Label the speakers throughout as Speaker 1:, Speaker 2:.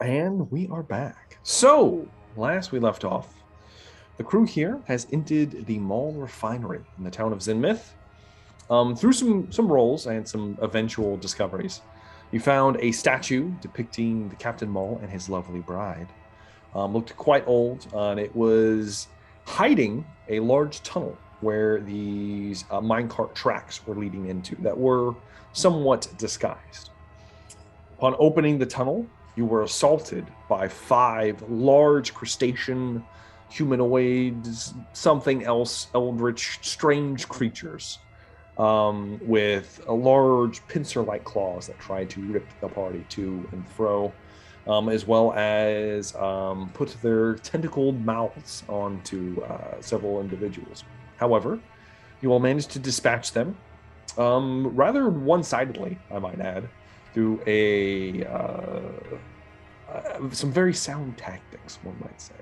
Speaker 1: And we are back. So, last we left off, the crew here has entered the mall refinery in the town of Zinmith. Through some rolls and some eventual discoveries, you found a statue depicting the Captain Mall and his lovely bride. Looked quite old, and it was hiding a large tunnel where these minecart tracks were leading into that were somewhat disguised. Upon opening the tunnel, you were assaulted by 5 large crustacean, humanoids, something else, eldritch, strange creatures with a large pincer-like claws that tried to rip the party to and fro, as well as put their tentacled mouths onto several individuals. However, you all managed to dispatch them rather one-sidedly, I might add, through some very sound tactics, one might say.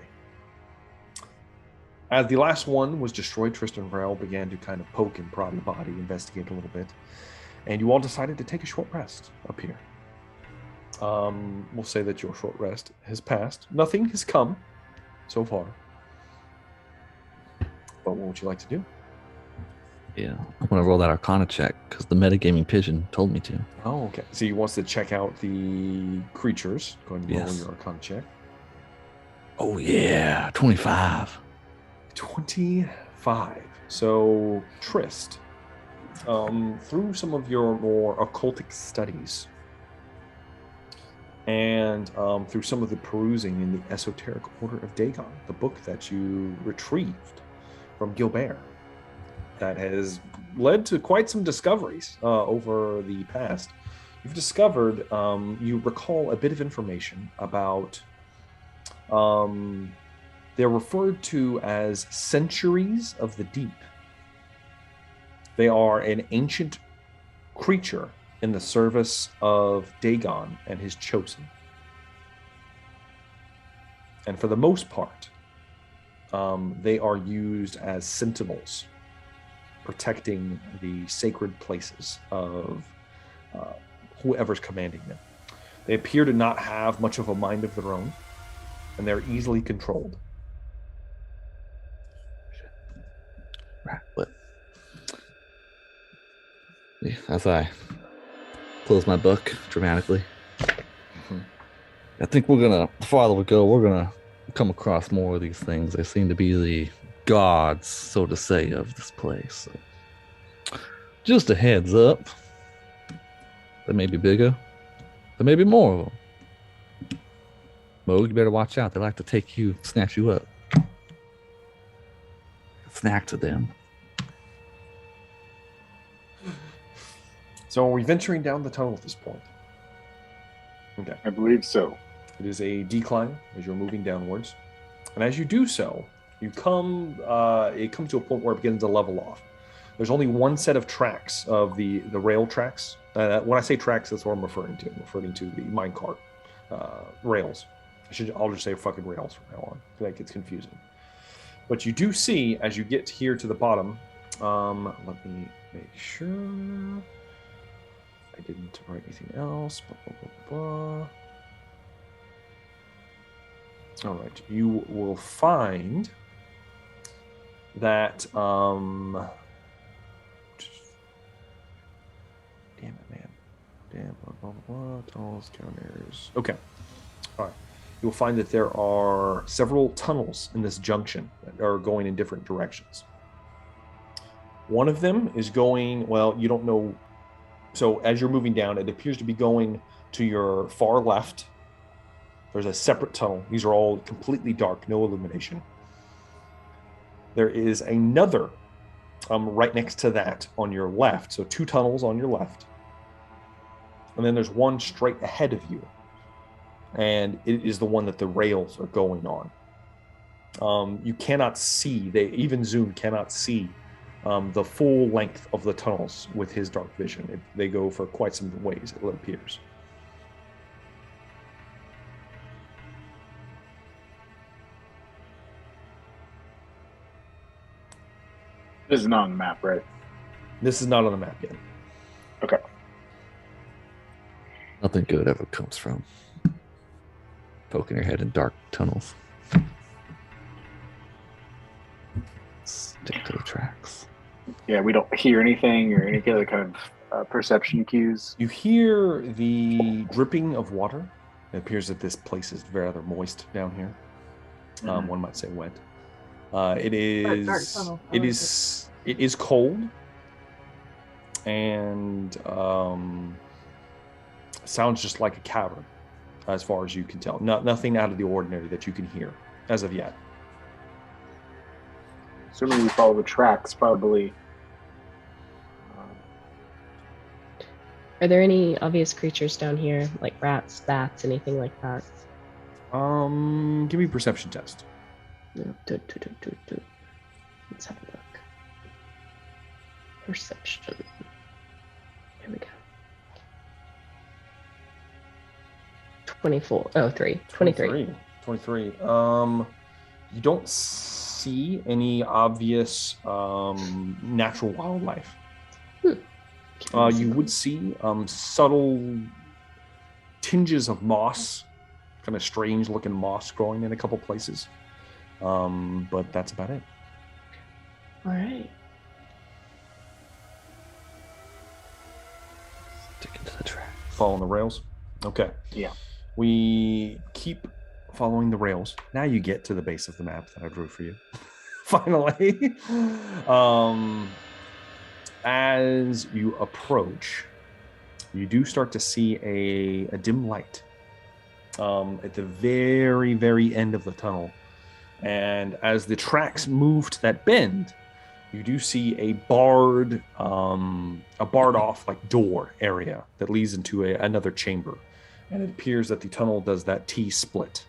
Speaker 1: As the last one was destroyed, Tristan Varel began to kind of poke and prod the body, investigate a little bit, and you all decided to take a short rest up here. We'll say that your short rest has passed. Nothing has come so far. But what would you like to do?
Speaker 2: Yeah, I want to roll that Arcana check because the metagaming pigeon told me to.
Speaker 1: Oh, okay. So he wants to check out the creatures. Go ahead and roll your Arcana check.
Speaker 2: Oh, yeah. 25.
Speaker 1: 25. So, Trist, through some of your more occultic studies and through some of the perusing in the Esoteric Order of Dagon, the book that you retrieved from Gilbert, that has led to quite some discoveries over the past. You've discovered, you recall a bit of information about, they're referred to as Centuries of the Deep. They are an ancient creature in the service of Dagon and his chosen. And for the most part, they are used as sentinels, protecting the sacred places of whoever's commanding them. They appear to not have much of a mind of their own, and they're easily controlled.
Speaker 2: Right, but yeah, as I close my book dramatically, I think the farther we go, we're gonna come across more of these things. They seem to be the gods, so to say, of this place. So just a heads up. They may be bigger. There may be more of them. Mo, you better watch out. They like to snatch you up. Snack to them.
Speaker 1: So are we venturing down the tunnel at this point? Okay.
Speaker 3: I believe so.
Speaker 1: It is a decline as you're moving downwards. And as you do so, it comes to a point where it begins to level off. There's only one set of tracks of the rail tracks. When I say tracks, that's what I'm referring to. I'm referring to the minecart rails. I'll just say fucking rails from now on. That gets confusing. But you do see, as you get here to the bottom, let me make sure I didn't write anything else. Blah, blah, blah, blah. All right, you will find that damn it, man. Damn, blah, blah, blah, tunnels, counters. Okay. All right. You'll find that there are several tunnels in this junction that are going in different directions. One of them is going, well, you don't know. So as you're moving down, it appears to be going to your far left. There's a separate tunnel. These are all completely dark, no illumination. There is another right next to that on your left. So 2 tunnels on your left. And then there's one straight ahead of you. And it is the one that the rails are going on. You cannot see, even Zoom cannot see the full length of the tunnels with his dark vision. They go for quite some ways, it appears.
Speaker 3: This is not on the map, right?
Speaker 1: This is not on the map yet.
Speaker 3: Okay.
Speaker 2: Nothing good ever comes from Poking your head in dark tunnels. Stick to the tracks.
Speaker 3: Yeah, we don't hear anything or any other kind of perception cues.
Speaker 1: You hear the dripping of water. It appears that this place is rather moist down here. One might say wet. It is. It is cold, and sounds just like a cavern, as far as you can tell. Nothing out of the ordinary that you can hear as of yet.
Speaker 3: Assuming we follow the tracks, probably.
Speaker 4: Are there any obvious creatures down here, like rats, bats, anything like that?
Speaker 1: Give me a perception test.
Speaker 4: Let's have a look. Perception. Here we go. 24. Oh, 3. 23.
Speaker 1: 23. You don't see any obvious natural wildlife. You would see subtle tinges of moss, kind of strange looking moss growing in a couple places. But that's about it.
Speaker 4: All right.
Speaker 2: Sticking to the track.
Speaker 1: Following the rails? Okay.
Speaker 3: Yeah.
Speaker 1: We keep following the rails. Now you get to the base of the map that I drew for you. Finally. As you approach, you do start to see a dim light at the very, very end of the tunnel. And as the tracks move to that bend, you do see a barred off like door area that leads into another chamber. And it appears that the tunnel does that T-split.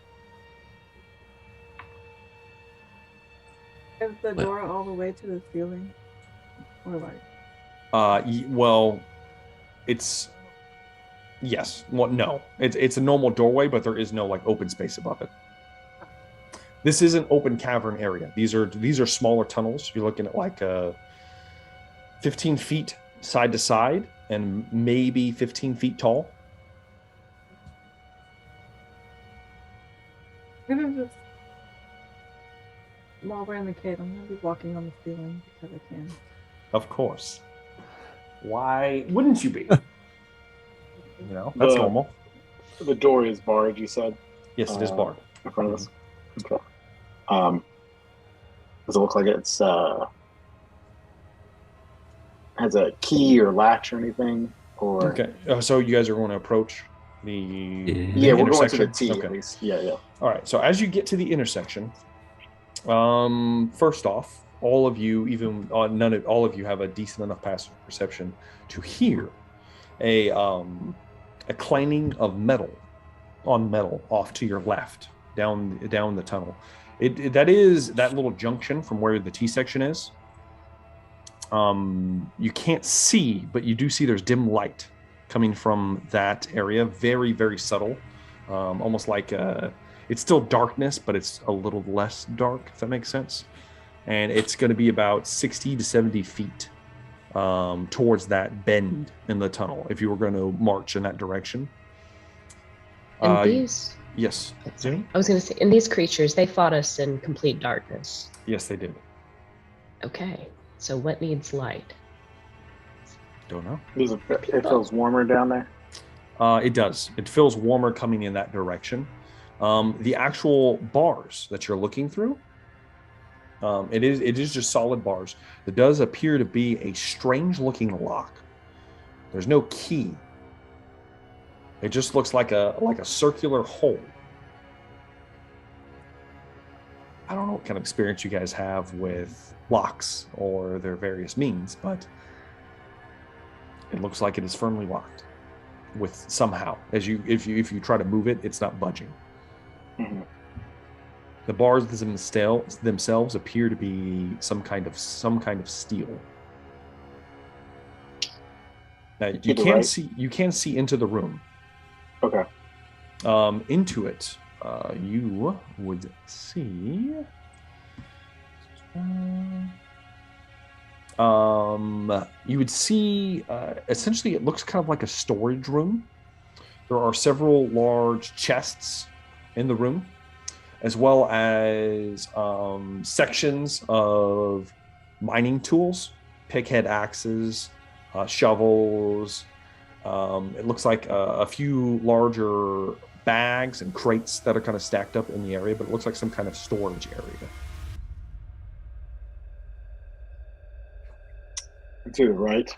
Speaker 5: Is the door all the way to the ceiling? Or like?
Speaker 1: Well, it's... Yes. Well, no. It's a normal doorway, but there is no like open space above it. This is an open cavern area. These are smaller tunnels. You're looking at like 15 feet side to side and maybe 15 feet tall.
Speaker 5: I'm gonna just, while we're in the cave, I'm gonna be walking on the ceiling because I can.
Speaker 1: Of course. Why wouldn't you be? You know, that's normal.
Speaker 3: The door is barred, you said?
Speaker 1: Yes, it is barred.
Speaker 3: In front of us. Okay. Does it look like it's has a key or latch or anything? Or
Speaker 1: Okay. So you guys are going to approach the
Speaker 3: yeah, we're going to the T
Speaker 1: Okay.
Speaker 3: at least. Yeah, yeah.
Speaker 1: All right. So as you get to the intersection, first off, all of you, even all of you, have a decent enough passive perception to hear a clanging of metal on metal off to your left down the tunnel. That is that little junction from where the T section is. You can't see, but you do see there's dim light coming from that area. Very, very subtle. Almost like it's still darkness, but it's a little less dark, if that makes sense. And it's going to be about 60 to 70 feet towards that bend in the tunnel if you were going to march in that direction.
Speaker 4: And these...
Speaker 1: Yes. Jimmy?
Speaker 4: I was going to say, and these creatures, they fought us in complete darkness.
Speaker 1: Yes, they did.
Speaker 4: Okay. So what needs light?
Speaker 1: Don't know.
Speaker 3: It feels warmer down there.
Speaker 1: It does. It feels warmer coming in that direction. The actual bars that you're looking through, it is just solid bars. There does appear to be a strange looking lock. There's no key. It just looks like a circular hole. I don't know what kind of experience you guys have with locks or their various means, but it looks like it is firmly locked with somehow. If you try to move it, it's not budging.
Speaker 3: Mm-hmm.
Speaker 1: The bars themselves appear to be some kind of steel. Now you can see into the room.
Speaker 3: Okay.
Speaker 1: Into it, you would see. You would see. Essentially, it looks kind of like a storage room. There are several large chests in the room, as well as sections of mining tools, pickhead axes, shovels. It looks like a few larger bags and crates that are kind of stacked up in the area, but it looks like some kind of storage area.
Speaker 3: To the right.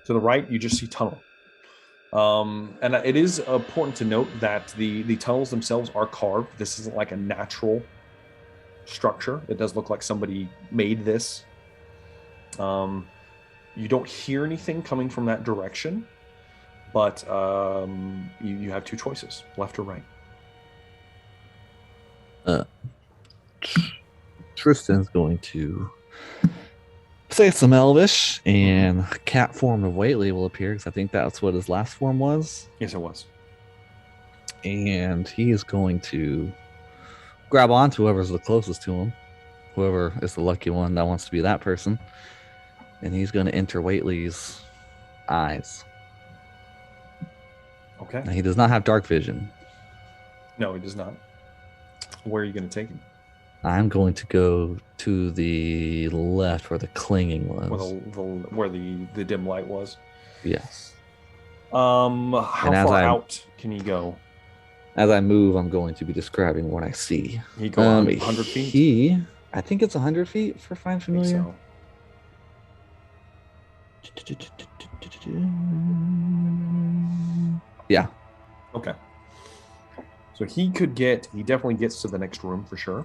Speaker 1: To the right, you just see tunnel. And it is important to note that the tunnels themselves are carved. This isn't like a natural structure. It does look like somebody made this. You don't hear anything coming from that direction, but you have two choices, left or right.
Speaker 2: Tristan's going to say some Elvish, and cat form of Whately will appear, because I think that's what his last form was.
Speaker 1: Yes, it was.
Speaker 2: And he is going to grab on to whoever's the closest to him, whoever is the lucky one that wants to be that person, and he's going to enter Whately's eyes.
Speaker 1: Okay.
Speaker 2: Now, he does not have dark vision.
Speaker 1: No, he does not. Where are you going to take him?
Speaker 2: I'm going to go to the left where the clinging was.
Speaker 1: Where the dim light was.
Speaker 2: Yes.
Speaker 1: How far out can you go?
Speaker 2: As I move, I'm going to be describing what I see.
Speaker 1: You go 100 feet?
Speaker 2: I think it's 100 feet for Find Familiar.
Speaker 1: I think so.
Speaker 2: Yeah.
Speaker 1: Okay. So he definitely gets to the next room for sure.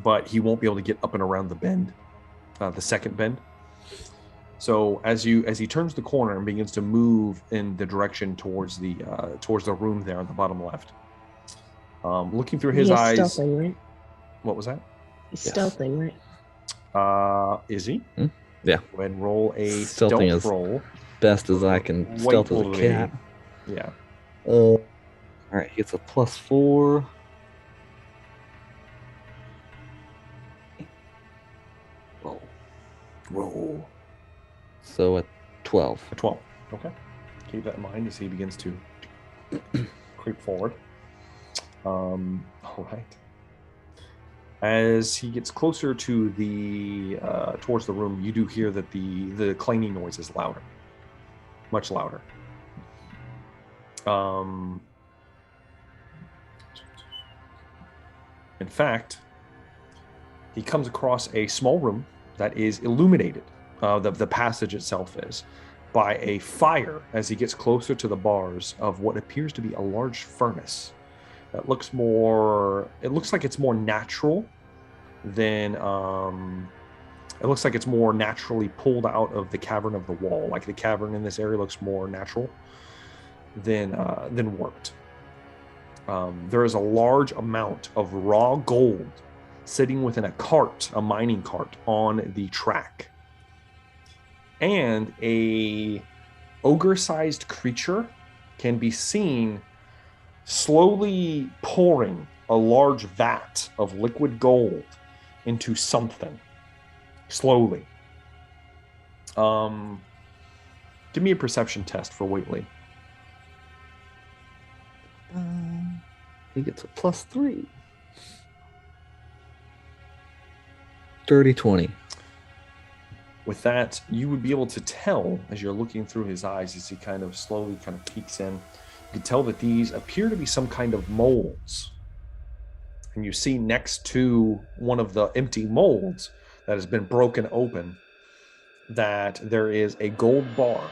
Speaker 1: But he won't be able to get up and around the bend, the second bend. So as he turns the corner and begins to move in the direction towards the room there on the bottom left, looking through his eyes.
Speaker 4: Stealthing, right?
Speaker 1: What was that?
Speaker 4: He's stealthing, right?
Speaker 1: Is he?
Speaker 2: Yeah.
Speaker 1: Go ahead and roll a
Speaker 2: Stealthing
Speaker 1: stealth roll.
Speaker 2: Best as I can stealth as a cat.
Speaker 1: Yeah.
Speaker 2: All right, he gets a +4.
Speaker 1: Roll.
Speaker 2: So a 12.
Speaker 1: A 12. Okay. Keep that in mind as he begins to creep forward. All right. As he gets closer to the towards the room, you do hear that the clanging noise is louder, much louder. In fact, he comes across a small room that is illuminated. The passage itself is by a fire as he gets closer to the bars of what appears to be a large furnace. That looks more. It looks like it's more natural than. It looks like it's more naturally pulled out of the cavern of the wall. Like the cavern in this area looks more natural than worked. There is a large amount of raw gold sitting within a mining cart on the track, and a ogre-sized creature can be seen slowly pouring a large vat of liquid gold into something. Slowly. Give me a perception test for Whately.
Speaker 2: He gets a +3. Dirty 20.
Speaker 1: With that, you would be able to tell as you're looking through his eyes as he slowly peeks in. You can tell that these appear to be some kind of molds. And you see next to one of the empty molds that has been broken open that there is a gold bar,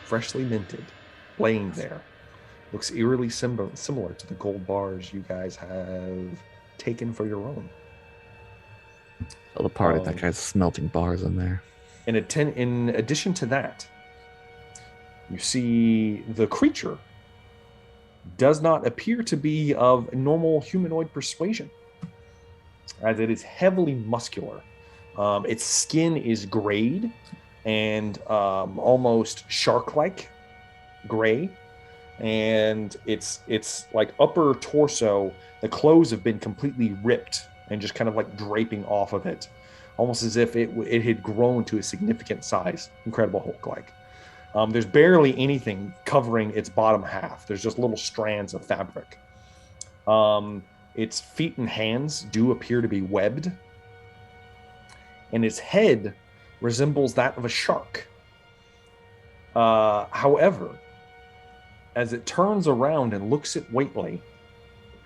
Speaker 1: freshly minted, laying there. Looks eerily similar to the gold bars you guys have taken for your own.
Speaker 2: Oh, the party, that guy's smelting bars in there.
Speaker 1: In addition to that, you see the creature does not appear to be of normal humanoid persuasion, as it is heavily muscular. Its skin is grayed and almost shark-like gray, and its like upper torso, the clothes have been completely ripped and just kind of like draping off of it, almost as if it had grown to a significant size. Incredible Hulk-like. There's barely anything covering its bottom half. There's just little strands of fabric. Its feet and hands do appear to be webbed, and its head resembles that of a shark. However, as it turns around and looks at Whately,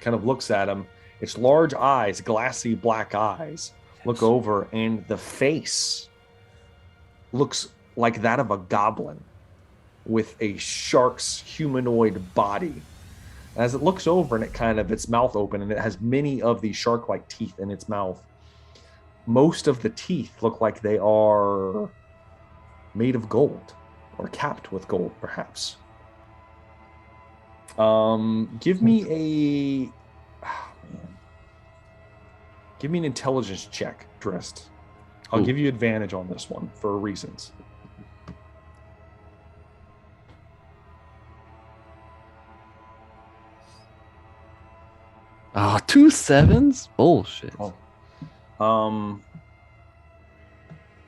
Speaker 1: kind of looks at him, its large eyes, glassy black eyes, look over, and the face looks like that of a goblin with a shark's humanoid body. As it looks over and it kind of, its mouth open, and it has many of these shark-like teeth in its mouth. Most of the teeth look like they are made of gold, or capped with gold, perhaps. Give me an intelligence check, Drist. I'll give you advantage on this one for reasons.
Speaker 2: Ah, 2 7s? Bullshit.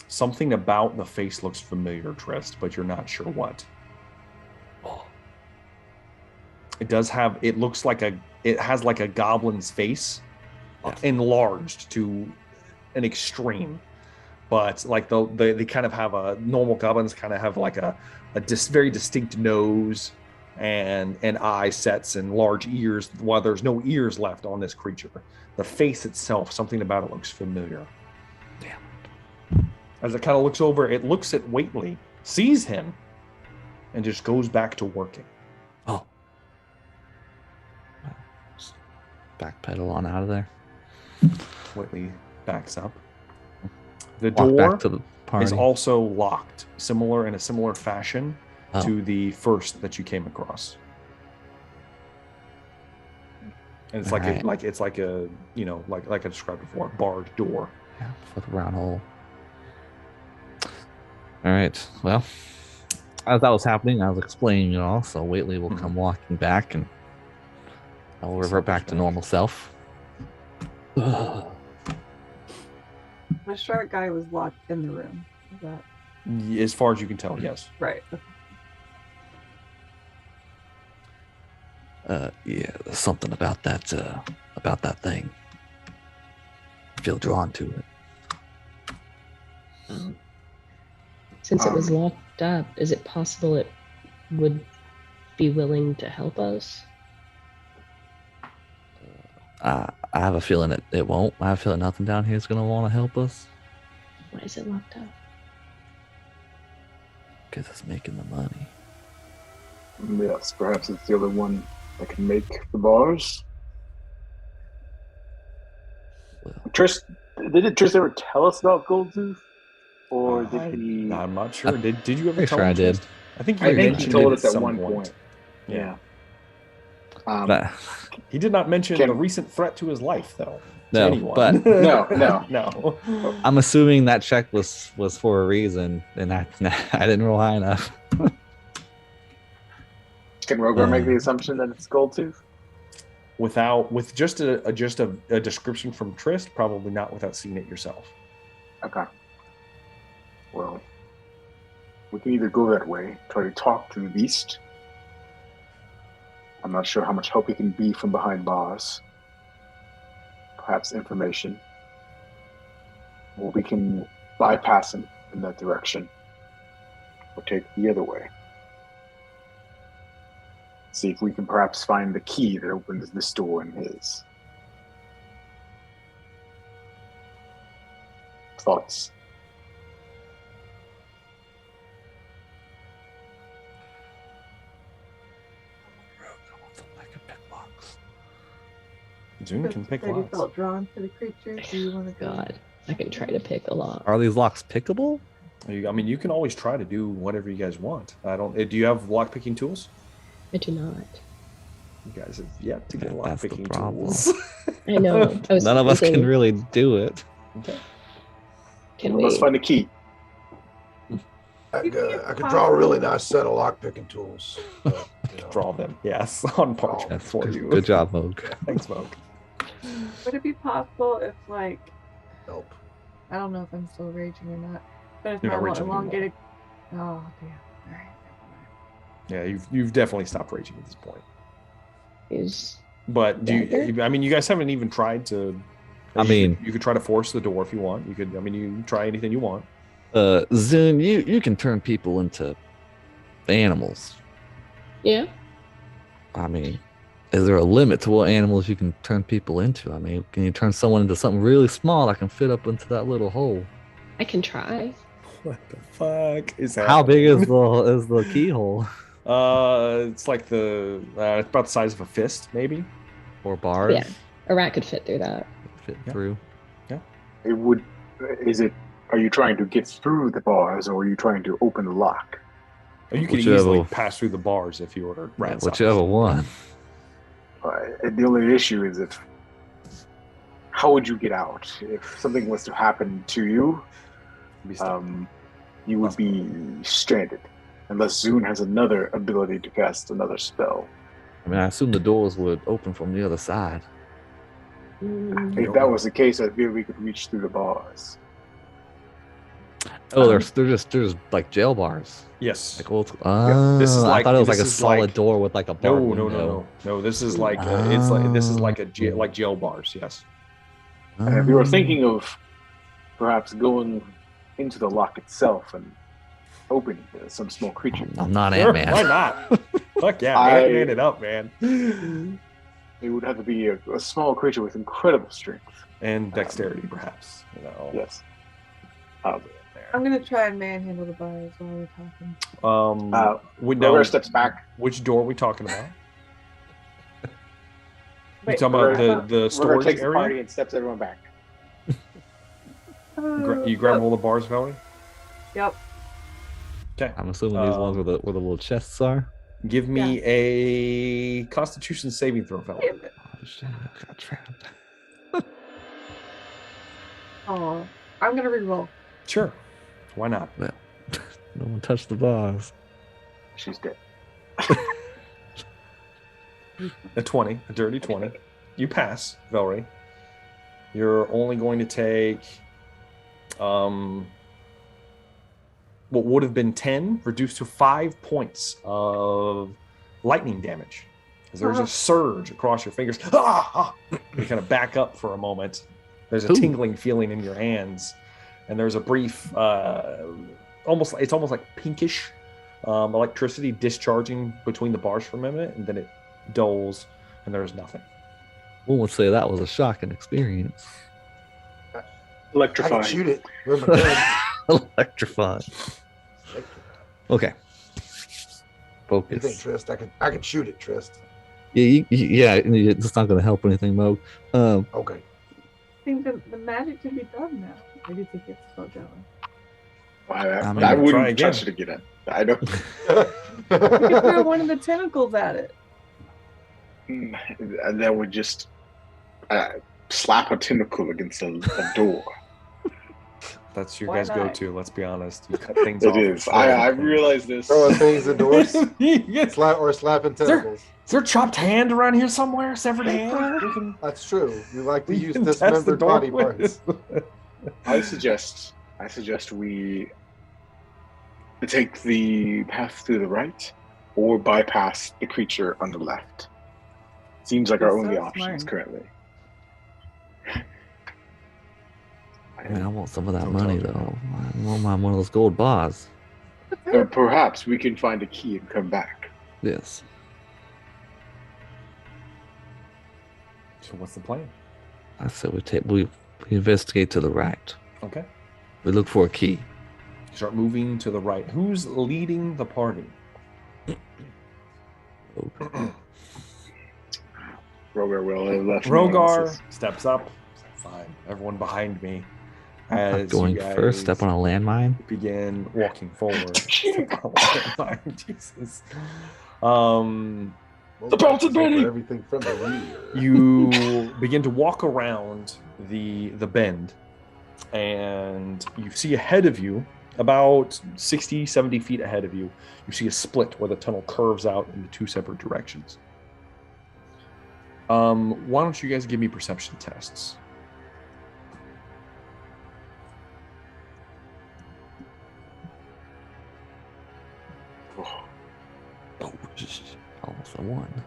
Speaker 1: Something about the face looks familiar, Drist, but you're not sure what. It does have, it looks like it has like a goblin's face, enlarged to an extreme. But like they kind of have a, normal goblins kind of have like a very distinct nose and eye sets and large ears, while there's no ears left on this creature. The face itself, something about it looks familiar.
Speaker 2: Damn.
Speaker 1: As it kind of looks over, it looks at Whately, sees him, and just goes back to working.
Speaker 2: Oh. Just backpedal on out of there.
Speaker 1: Whately backs up. The
Speaker 2: Walk
Speaker 1: door
Speaker 2: back to the party.
Speaker 1: is also locked, in a similar fashion to the first that you came across. And it's like it's like a, you know, like I described before, a barred door.
Speaker 2: Yeah, with a round hole. All right. Well, as that was happening, I was explaining it all. So Whately will come walking back, and I will revert back to normal self.
Speaker 5: The shark guy was locked in the room. Is that
Speaker 1: As far as you can tell, yes.
Speaker 5: right?
Speaker 2: Yeah, there's something about that thing. I feel drawn to it.
Speaker 4: Since it was locked up, is it possible it would be willing to help us?
Speaker 2: I have a feeling it won't. I have a feeling nothing down here is going to want to help us.
Speaker 4: Why is it locked up?
Speaker 2: Because it's making the money.
Speaker 3: Yes, perhaps it's the other one that can make the bars.
Speaker 2: Well,
Speaker 3: Did Trist ever tell us about Goldtooth? Or did he?
Speaker 1: I'm not sure. Did you ever
Speaker 2: Pretty
Speaker 1: tell
Speaker 2: sure
Speaker 1: him?
Speaker 2: I did.
Speaker 1: Trist? I think
Speaker 3: I think he
Speaker 1: mentioned
Speaker 3: told
Speaker 1: it
Speaker 3: us at
Speaker 1: some
Speaker 3: one point.
Speaker 1: Yeah.
Speaker 3: Yeah.
Speaker 1: He did not mention
Speaker 3: Can-
Speaker 1: the recent threat to his life, though. To
Speaker 2: No,
Speaker 1: anyone.
Speaker 2: but-
Speaker 3: No.
Speaker 1: No.
Speaker 2: I'm assuming that check was for a reason, and I didn't roll high enough.
Speaker 3: Can Rogar make the assumption that it's Goldtooth?
Speaker 1: With just a description from Trist, probably not without seeing it yourself.
Speaker 3: Okay. Well, we can either go that way, try to talk to the beast. I'm not sure how much help he can be from behind bars. Perhaps information. Or we can bypass him in that direction. Or take the other way. See if we can perhaps find the key that opens this door in his. Thoughts?
Speaker 1: June can pick
Speaker 5: Said you
Speaker 1: locks.
Speaker 5: felt drawn to the creature. Do you want to go?
Speaker 4: God, I can try to pick a lock.
Speaker 2: Are these locks pickable?
Speaker 1: I mean, you can always try to do whatever you guys want. Do you have lock picking tools?
Speaker 4: I do not.
Speaker 1: You guys have yet to get
Speaker 2: Yeah,
Speaker 1: lock
Speaker 2: that's the
Speaker 1: picking
Speaker 2: problem.
Speaker 1: tools.
Speaker 4: I know. I was
Speaker 2: None of us can
Speaker 4: thinking,
Speaker 2: really do it.
Speaker 1: Okay.
Speaker 4: Can
Speaker 3: Let's
Speaker 4: we?
Speaker 3: find the key.
Speaker 6: I could draw a really nice set of lockpicking tools. But,
Speaker 1: Draw them, yes, on parchment
Speaker 2: That's
Speaker 1: for
Speaker 2: good,
Speaker 1: you.
Speaker 2: good job, Moog.
Speaker 1: Thanks, Moog.
Speaker 5: Would it be possible if, like,
Speaker 6: Nope.
Speaker 5: I don't know if I'm still raging or not, but if
Speaker 1: You're
Speaker 5: I
Speaker 1: not
Speaker 5: want
Speaker 1: raging anymore.
Speaker 5: elongated. Oh, damn. All right.
Speaker 1: Yeah, you've definitely stopped raging at this point.
Speaker 4: Is
Speaker 1: But I mean, you guys haven't even tried to. You could try to force the door if you want. You could. I mean, you can try anything you want.
Speaker 2: Zune, you can turn people into animals.
Speaker 4: Yeah.
Speaker 2: I mean, is there a limit to what animals you can turn people into? I mean, can you turn someone into something really small that can fit up into that little hole?
Speaker 4: I can try.
Speaker 1: What the fuck is that?
Speaker 2: How big is the keyhole?
Speaker 1: It's like it's about the size of a fist, maybe.
Speaker 2: Or bars?
Speaker 4: Yeah, a rat could fit through that.
Speaker 2: Through.
Speaker 1: Yeah.
Speaker 3: It would. Are you trying to get through the bars, or are you trying to open the lock?
Speaker 1: You could easily pass through the bars if you ordered rat size.
Speaker 2: Whichever one.
Speaker 3: The only issue is how would you get out if something was to happen to you? You would be stranded unless Zune has another ability to cast another spell.
Speaker 2: I mean, I assume the doors would open from the other side.
Speaker 3: If that was the case, I feel we could reach through the bars.
Speaker 2: Oh, they're just like jail bars.
Speaker 1: Yes.
Speaker 2: Like old.
Speaker 1: This is
Speaker 2: I thought it was like a solid door with like a bar.
Speaker 1: No. This is like like jail bars. Yes.
Speaker 3: And if you were thinking of perhaps going into the lock itself and opening some small creature,
Speaker 2: I'm not Ant-Man.
Speaker 1: Why not? Fuck yeah, Ant-Man it up, man.
Speaker 3: It would have to be a small creature with incredible strength
Speaker 1: and dexterity, perhaps.
Speaker 3: Yes.
Speaker 5: I'm gonna try and manhandle the bars while we're talking.
Speaker 3: Whoever steps back.
Speaker 1: Which door are we talking about?
Speaker 5: Wait,
Speaker 1: you talking about the storage
Speaker 3: takes
Speaker 1: area?
Speaker 3: The party and steps everyone back.
Speaker 1: You grab all the bars, Velree?
Speaker 5: Yep.
Speaker 1: Okay.
Speaker 2: I'm assuming these ones where the little chests are.
Speaker 1: Give me a Constitution saving throw, Velree.
Speaker 2: Oh shit! I got trapped.
Speaker 5: Oh, I'm gonna reroll.
Speaker 1: Sure. Why not?
Speaker 2: Well, no one touched the bars.
Speaker 3: She's dead.
Speaker 1: A 20, a dirty 20. You pass, Velree. You're only going to take what would have been 10 reduced to 5 points of lightning damage. As there's a surge across your fingers. You kind of back up for a moment. There's a tingling feeling in your hands. And there's a brief, it's almost like pinkish electricity discharging between the bars for a minute, and then it dulls, and there's nothing.
Speaker 2: One would say that was a shocking experience.
Speaker 3: Electrifying.
Speaker 6: I can shoot it.
Speaker 2: Electrifying. Okay. Focus.
Speaker 6: You think, Trist? I can shoot it, Trist.
Speaker 2: Yeah, it's not going to help anything, Mo.
Speaker 6: Okay.
Speaker 5: I think the magic can be done now. I do think it's still going.
Speaker 3: I wouldn't touch it again. I don't.
Speaker 5: You could throw one of the tentacles at it.
Speaker 3: And then would just slap a tentacle against a door.
Speaker 1: That's your
Speaker 5: Why
Speaker 1: guys'
Speaker 5: not?
Speaker 1: go-to. Let's be honest. You cut things off.
Speaker 3: It is. I realize this.
Speaker 6: Throwing things at doors.
Speaker 1: Yes.
Speaker 6: Slapping tentacles.
Speaker 1: Is there a chopped hand around here somewhere? Severed hand?
Speaker 6: That's true. We like to
Speaker 1: We
Speaker 6: use
Speaker 1: can test
Speaker 6: dismembered
Speaker 1: the
Speaker 6: body
Speaker 1: door
Speaker 6: parts.
Speaker 1: with.
Speaker 3: I suggest we take the path to the right or bypass the creature on the left. Seems like our
Speaker 5: That's
Speaker 3: only
Speaker 5: so
Speaker 3: options
Speaker 5: smart.
Speaker 3: currently.
Speaker 2: Man, I want some of that money, though. I want one of those gold bars.
Speaker 3: Perhaps we can find a key and come back.
Speaker 2: Yes.
Speaker 1: So what's the plan?
Speaker 2: I said we investigate to the right.
Speaker 1: Okay.
Speaker 2: We look for a key.
Speaker 1: You start moving to the right. Who's leading the party?
Speaker 3: Rogar will have left.
Speaker 1: Rogar steps up. Fine. Everyone behind me. As
Speaker 2: Going
Speaker 1: you guys
Speaker 2: first, step on a landmine.
Speaker 1: begin walking forward. Jesus.
Speaker 6: The
Speaker 3: Belted Betty!
Speaker 6: Everything from the rear.
Speaker 1: You begin to walk around the bend, and you see ahead of you, about 60, 70 feet ahead of you, you see a split where the tunnel curves out into two separate directions. Why don't you guys give me perception tests?
Speaker 2: Oh, almost a one.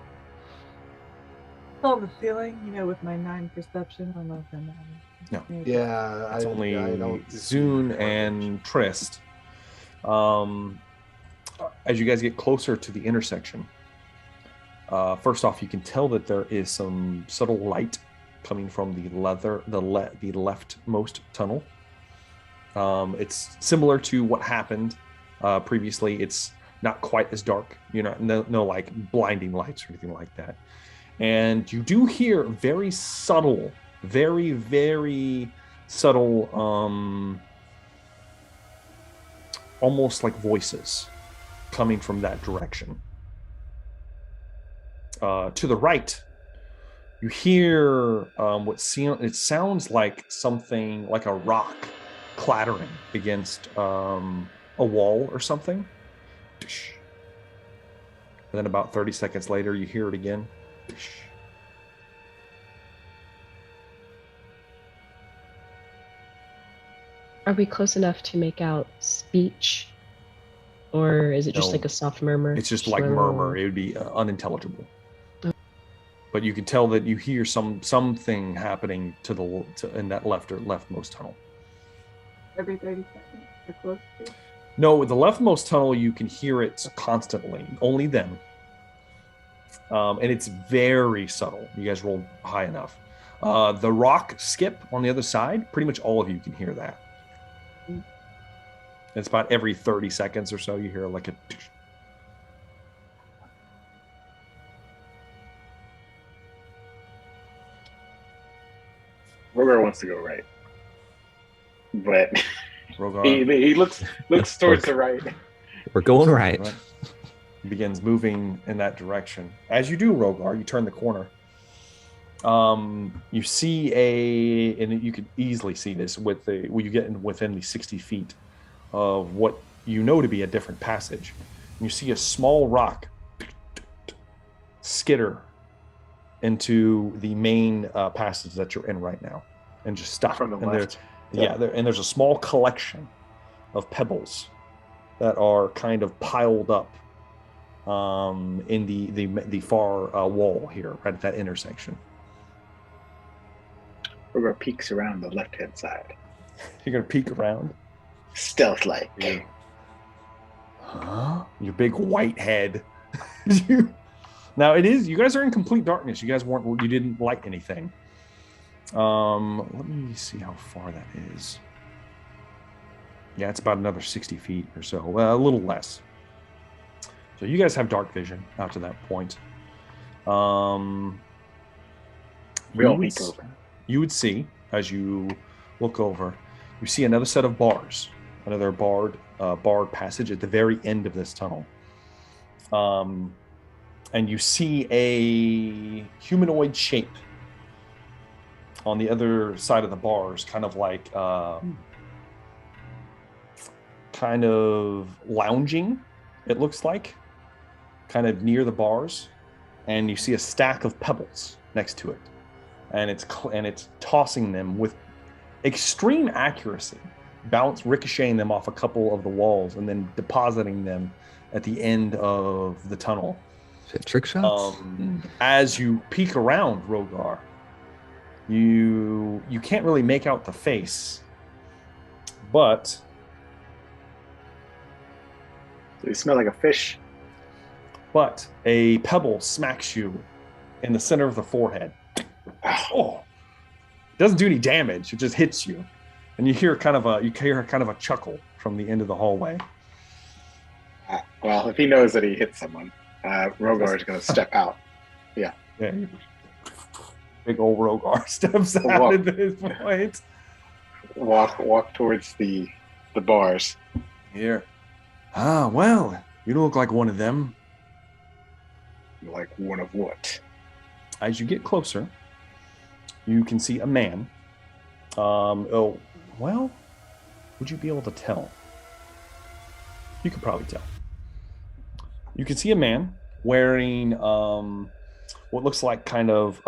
Speaker 5: On the ceiling, with my 9 perception. I don't know if that matters.
Speaker 1: No.
Speaker 6: Yeah,
Speaker 1: It's only
Speaker 6: I don't
Speaker 1: Zune
Speaker 6: see
Speaker 1: and Trist. As you guys get closer to the intersection, first off, you can tell that there is some subtle light coming from the leftmost tunnel. It's similar to what happened previously. It's not quite as dark. No like blinding lights or anything like that. And you do hear very subtle, very, very subtle, almost like voices coming from that direction. To the right, you hear it sounds like something like a rock clattering against a wall or something. And then about 30 seconds later, you hear it again.
Speaker 4: Are we close enough to make out speech? Or is it just
Speaker 1: No.
Speaker 4: like a soft murmur?
Speaker 1: It's just like murmur. It would be unintelligible. But you can tell that you hear something happening in that leftmost tunnel.
Speaker 5: Every 30 seconds, or close to.
Speaker 1: No, the leftmost tunnel, you can hear it constantly. Only them. And it's very subtle. You guys rolled high enough. The rock skip on the other side, pretty much all of you can hear that. It's about every 30 seconds or so you hear like a...
Speaker 3: Rogar wants to go right, but
Speaker 1: Rogar
Speaker 3: he looks towards the right.
Speaker 2: We're going right.
Speaker 1: He begins moving in that direction. As you do, Rogar, you turn the corner. You see and you can easily see this when you get within the 60 feet of what you know to be a different passage. You see a small rock skitter into the main passage that you're in right now, and just stop.
Speaker 3: From the left.
Speaker 1: And there's a small collection of pebbles that are kind of piled up in the far wall here, right at that intersection.
Speaker 3: Rogar peeks around the left-hand side.
Speaker 1: You're gonna peek around,
Speaker 3: stealth-like.
Speaker 1: Yeah. Huh? Your big white head. Now you guys are in complete darkness. You didn't light anything. Let me see how far that is. Yeah, it's about another 60 feet or so, a little less. So you guys have dark vision out to that point. You would see, as you look over, you see another set of bars, another barred passage at the very end of this tunnel. And you see a humanoid shape on the other side of the bars, kind of like kind of lounging, it looks like, kind of near the bars, and you see a stack of pebbles next to it, and it's tossing them with extreme accuracy, ricocheting them off a couple of the walls, and then depositing them at the end of the tunnel.
Speaker 2: Trick shots.
Speaker 1: As you peek around, Rogar, you can't really make out the face, but
Speaker 3: you smell like a fish.
Speaker 1: But a pebble smacks you in the center of the forehead. Oh, it doesn't do any damage. It just hits you, and you hear kind of a chuckle from the end of the hallway.
Speaker 3: Well, if he knows that he hit someone, Rogar is going to step out. Yeah.
Speaker 1: Big old Rogar steps out at this point.
Speaker 3: Walk towards the bars.
Speaker 1: Here. Ah, well, you don't look like one of them.
Speaker 3: Like one of what?
Speaker 1: As you get closer, you can see a man. Would you be able to tell? You could probably tell. You can see a man wearing what looks like kind of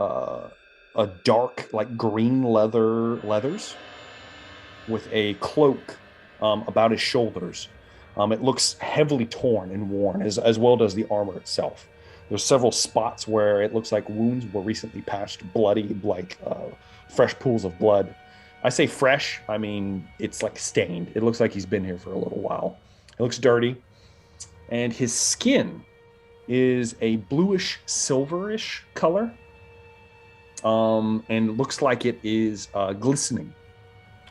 Speaker 1: a dark, like green leathers with a cloak about his shoulders. It looks heavily torn and worn, as well as the armor itself. There's several spots where it looks like wounds were recently patched, bloody, like fresh pools of blood. I say fresh, I mean it's like stained. It looks like he's been here for a little while. It looks dirty. And his skin is a bluish, silverish color. And looks like it is glistening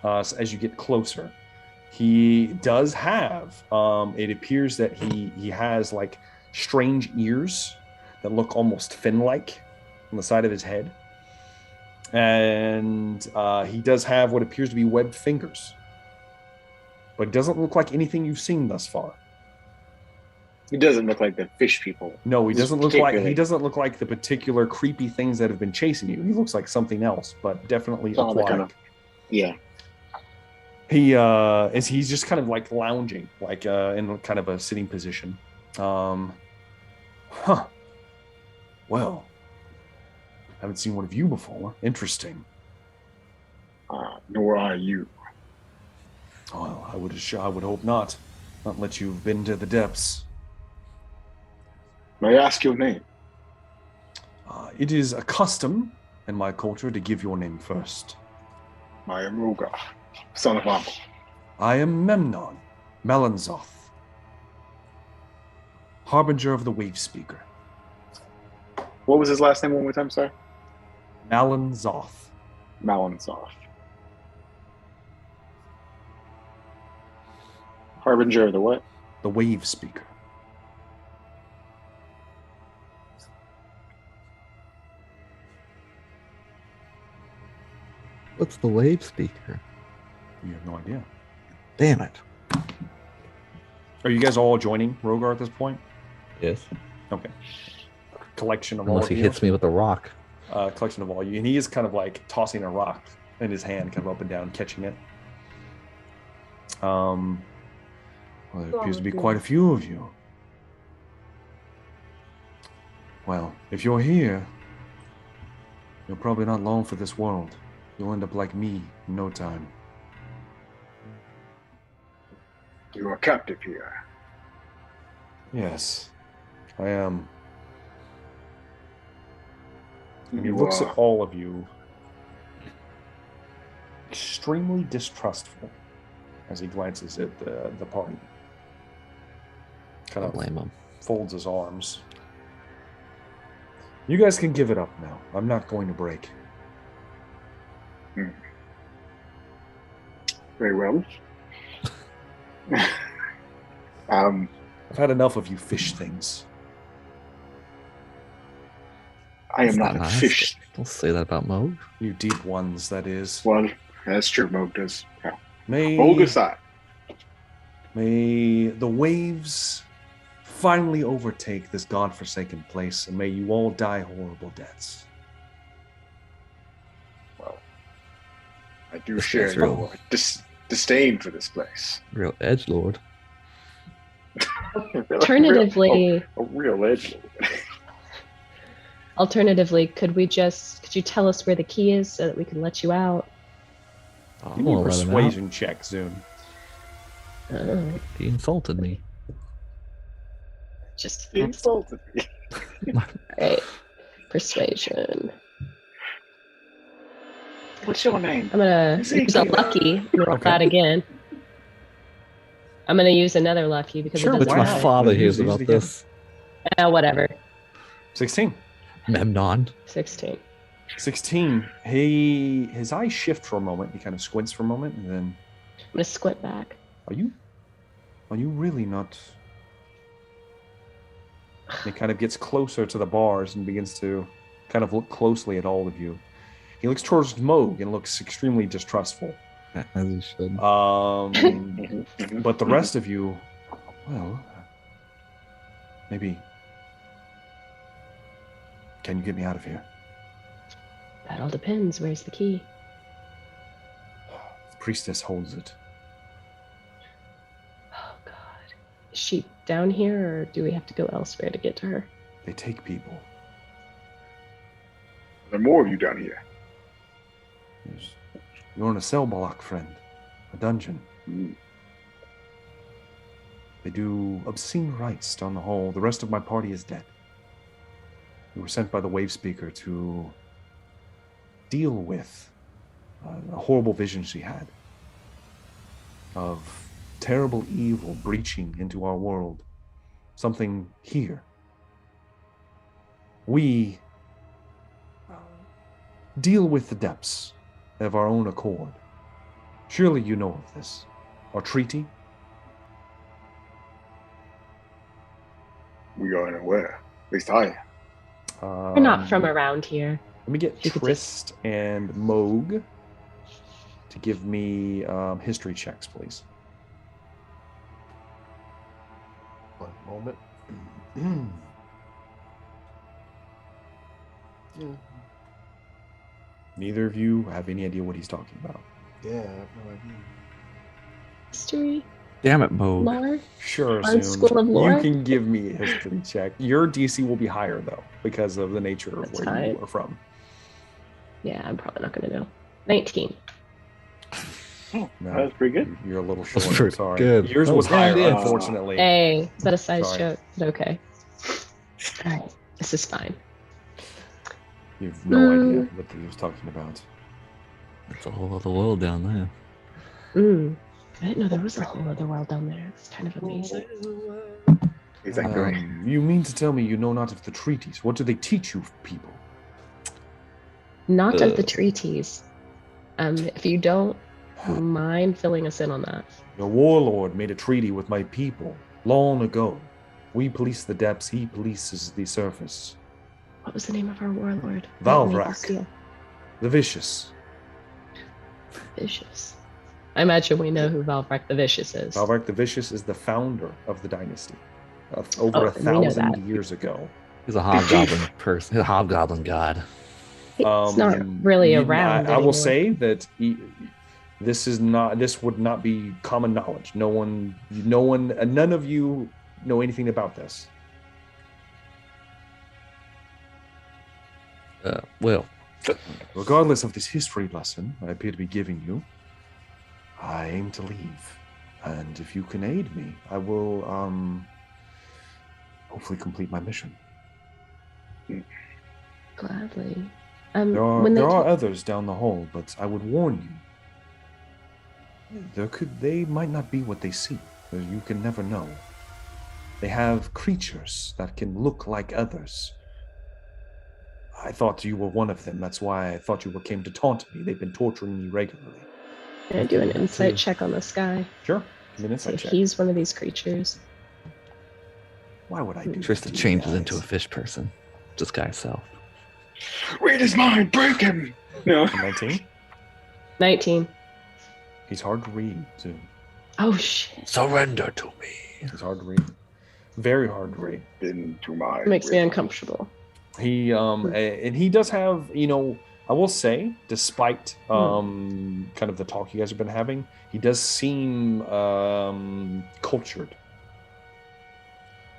Speaker 1: as you get closer. He does have, it appears that he has like strange ears that look almost fin-like on the side of his head. And he does have what appears to be webbed fingers. But it doesn't look like anything you've seen thus far.
Speaker 3: He doesn't look like the fish people.
Speaker 1: No, he doesn't look like the particular creepy things that have been chasing you. He looks like something else, but definitely aquatic.
Speaker 3: Yeah.
Speaker 1: He's just kind of like lounging, like in kind of a sitting position. Well, haven't seen one of you before. Interesting.
Speaker 3: Nor are you.
Speaker 1: Well, I would hope not. Not let you've been to the depths.
Speaker 3: May I ask your name?
Speaker 1: It is a custom in my culture to give your name first.
Speaker 3: I am Ruga, son of Ammon.
Speaker 1: I am Memmnon, Melanzoth, harbinger of the wave speaker.
Speaker 3: What was his last name one more time, sir?
Speaker 1: Melanzoth.
Speaker 3: Melanzoth. Harbinger of the what?
Speaker 1: The wave speaker.
Speaker 2: What's the wave speaker?
Speaker 1: You have no idea.
Speaker 2: Damn it.
Speaker 1: Are you guys all joining Rogar at this point?
Speaker 2: Yes.
Speaker 1: Okay. Collection of
Speaker 2: Unless
Speaker 1: all of
Speaker 2: he
Speaker 1: you.
Speaker 2: hits me with a rock.
Speaker 1: Collection of all you. And he is kind of like tossing a rock in his hand, kind of up and down, catching it. Well, there appears to be quite a few of you. Well, if you're here, you're probably not long for this world. You'll end up like me in no time.
Speaker 3: You are captive here.
Speaker 1: Yes, I am. And he
Speaker 3: You
Speaker 1: looks
Speaker 3: are-
Speaker 1: at all of you extremely distrustful as he glances at the party. Kind
Speaker 2: I
Speaker 1: of
Speaker 2: blame him.
Speaker 1: folds his arms. You guys can give it up now. I'm not going to break.
Speaker 3: Very well.
Speaker 1: I've had enough of you fish things.
Speaker 3: I am
Speaker 2: That's
Speaker 3: not a
Speaker 2: nice.
Speaker 3: fish.
Speaker 2: Don't say that about Moog.
Speaker 1: You deep ones, that is.
Speaker 3: Well, that's true. Moog does. Yeah.
Speaker 1: May
Speaker 3: Moog aside.
Speaker 1: May the waves finally overtake this godforsaken place, and may you all die horrible deaths.
Speaker 3: Well, I do share
Speaker 2: real.
Speaker 3: your disdain for this place.
Speaker 2: Real edgelord.
Speaker 4: Alternatively,
Speaker 3: a real edge.
Speaker 4: alternatively, could you tell us where the key is so that we can let you out?
Speaker 2: Oh,
Speaker 1: Give me a persuasion check, Zune.
Speaker 2: He insulted me.
Speaker 4: Just
Speaker 3: He insulted me.
Speaker 4: right. Persuasion.
Speaker 3: What's your name?
Speaker 4: I'm gonna use a lucky and roll that again. I'm gonna use another lucky because
Speaker 1: Sure,
Speaker 4: it
Speaker 2: Which
Speaker 4: doesn't
Speaker 2: my
Speaker 1: Wow.
Speaker 4: matter.
Speaker 2: father
Speaker 1: Use
Speaker 2: hears
Speaker 1: it
Speaker 2: about
Speaker 1: again.
Speaker 2: this.
Speaker 4: Whatever.
Speaker 1: 16.
Speaker 2: Memmnon.
Speaker 4: 16.
Speaker 1: 16. His eyes shift for a moment. He kind of squints for a moment, and then,
Speaker 4: I'm gonna squint back.
Speaker 1: Are you really not? He kind of gets closer to the bars and begins to kind of look closely at all of you. He looks towards Moog and looks extremely distrustful.
Speaker 2: As he should.
Speaker 1: But the rest of you, well, maybe. Can you get me out of here?
Speaker 4: That all depends. Where's the key?
Speaker 1: The priestess holds it.
Speaker 4: Oh God. Is she down here, or do we have to go elsewhere to get to her?
Speaker 1: They take people.
Speaker 3: There are more of you down here.
Speaker 1: You're in a cell block, friend. A dungeon. They do obscene rites down the hall. The rest of my party is dead. We were sent by the Wave Speaker to deal with a horrible vision she had of terrible evil breaching into our world. Something here. We deal with the depths of our own accord. Surely you know of this. Our treaty?
Speaker 3: We are unaware. At least I am.
Speaker 4: We're not from around here.
Speaker 1: Let me get Trist and Moog to give me history checks, please.
Speaker 6: One moment.
Speaker 1: Neither of you have any idea what he's talking about.
Speaker 6: Yeah, I have no idea.
Speaker 4: History.
Speaker 2: Damn it, Mo.
Speaker 4: Lore.
Speaker 1: Sure,
Speaker 4: On School of Lore?
Speaker 1: You can give me a history check. Your DC will be higher, though, because of the nature of
Speaker 4: That's
Speaker 1: where
Speaker 4: fine.
Speaker 1: you are from.
Speaker 4: Yeah, I'm probably not going to know. 19.
Speaker 3: Oh,
Speaker 1: No,
Speaker 3: that's pretty good.
Speaker 1: You're a little short.
Speaker 2: That's
Speaker 1: I'm
Speaker 2: pretty
Speaker 1: sorry.
Speaker 2: good.
Speaker 1: Yours
Speaker 2: That
Speaker 1: was
Speaker 2: was
Speaker 1: higher,
Speaker 2: handy.
Speaker 1: unfortunately.
Speaker 4: Hey, is that a size
Speaker 1: Sorry.
Speaker 4: joke? But okay. All right, this is fine.
Speaker 1: You have no idea what he was talking about.
Speaker 2: It's a whole other world down there.
Speaker 4: I didn't know there was a whole other world down there. It's kind of amazing.
Speaker 3: Exactly.
Speaker 1: You mean to tell me you know not of the treaties? What do they teach you, people?
Speaker 4: Not of the treaties. If you don't mind filling us in on that.
Speaker 1: Your warlord made a treaty with my people long ago. We police the depths, he polices the surface.
Speaker 4: What was the name of our warlord?
Speaker 1: Velree. The Vicious.
Speaker 4: Vicious. I imagine we know who Velree the Vicious is.
Speaker 1: Velree the Vicious is the founder of the dynasty. Over
Speaker 4: Oh,
Speaker 1: 1,000 years ago.
Speaker 2: He's a hobgoblin person. He's a hobgoblin god.
Speaker 4: He's not really around
Speaker 1: I will
Speaker 4: anymore.
Speaker 1: say that this would not be common knowledge. None of you know anything about this.
Speaker 2: Well,
Speaker 1: Regardless of this history lesson I appear to be giving you, I aim to leave. And if you can aid me, I will hopefully complete my mission.
Speaker 4: Gladly.
Speaker 1: There are others down the hall, but I would warn you. They might not be what they seem. You can never know. They have creatures that can look like others. I thought you were one of them. That's why I thought you came to taunt me. They've been torturing me regularly.
Speaker 4: Can I do an insight check on this guy?
Speaker 1: Sure. Give me an
Speaker 4: See
Speaker 1: insight
Speaker 4: if
Speaker 1: check.
Speaker 4: he's one of these creatures.
Speaker 1: Why would I do
Speaker 2: Tristan
Speaker 1: that?
Speaker 2: changes into a fish person. Just guy self.
Speaker 3: Read his mind, break him! No.
Speaker 1: 19?
Speaker 4: 19.
Speaker 1: He's hard to read, too.
Speaker 4: Oh, shit.
Speaker 2: Surrender to me.
Speaker 1: He's hard to read. Very hard to read.
Speaker 3: Into my
Speaker 4: It makes me uncomfortable.
Speaker 1: He and he does have, I will say, despite kind of the talk you guys have been having, he does seem cultured.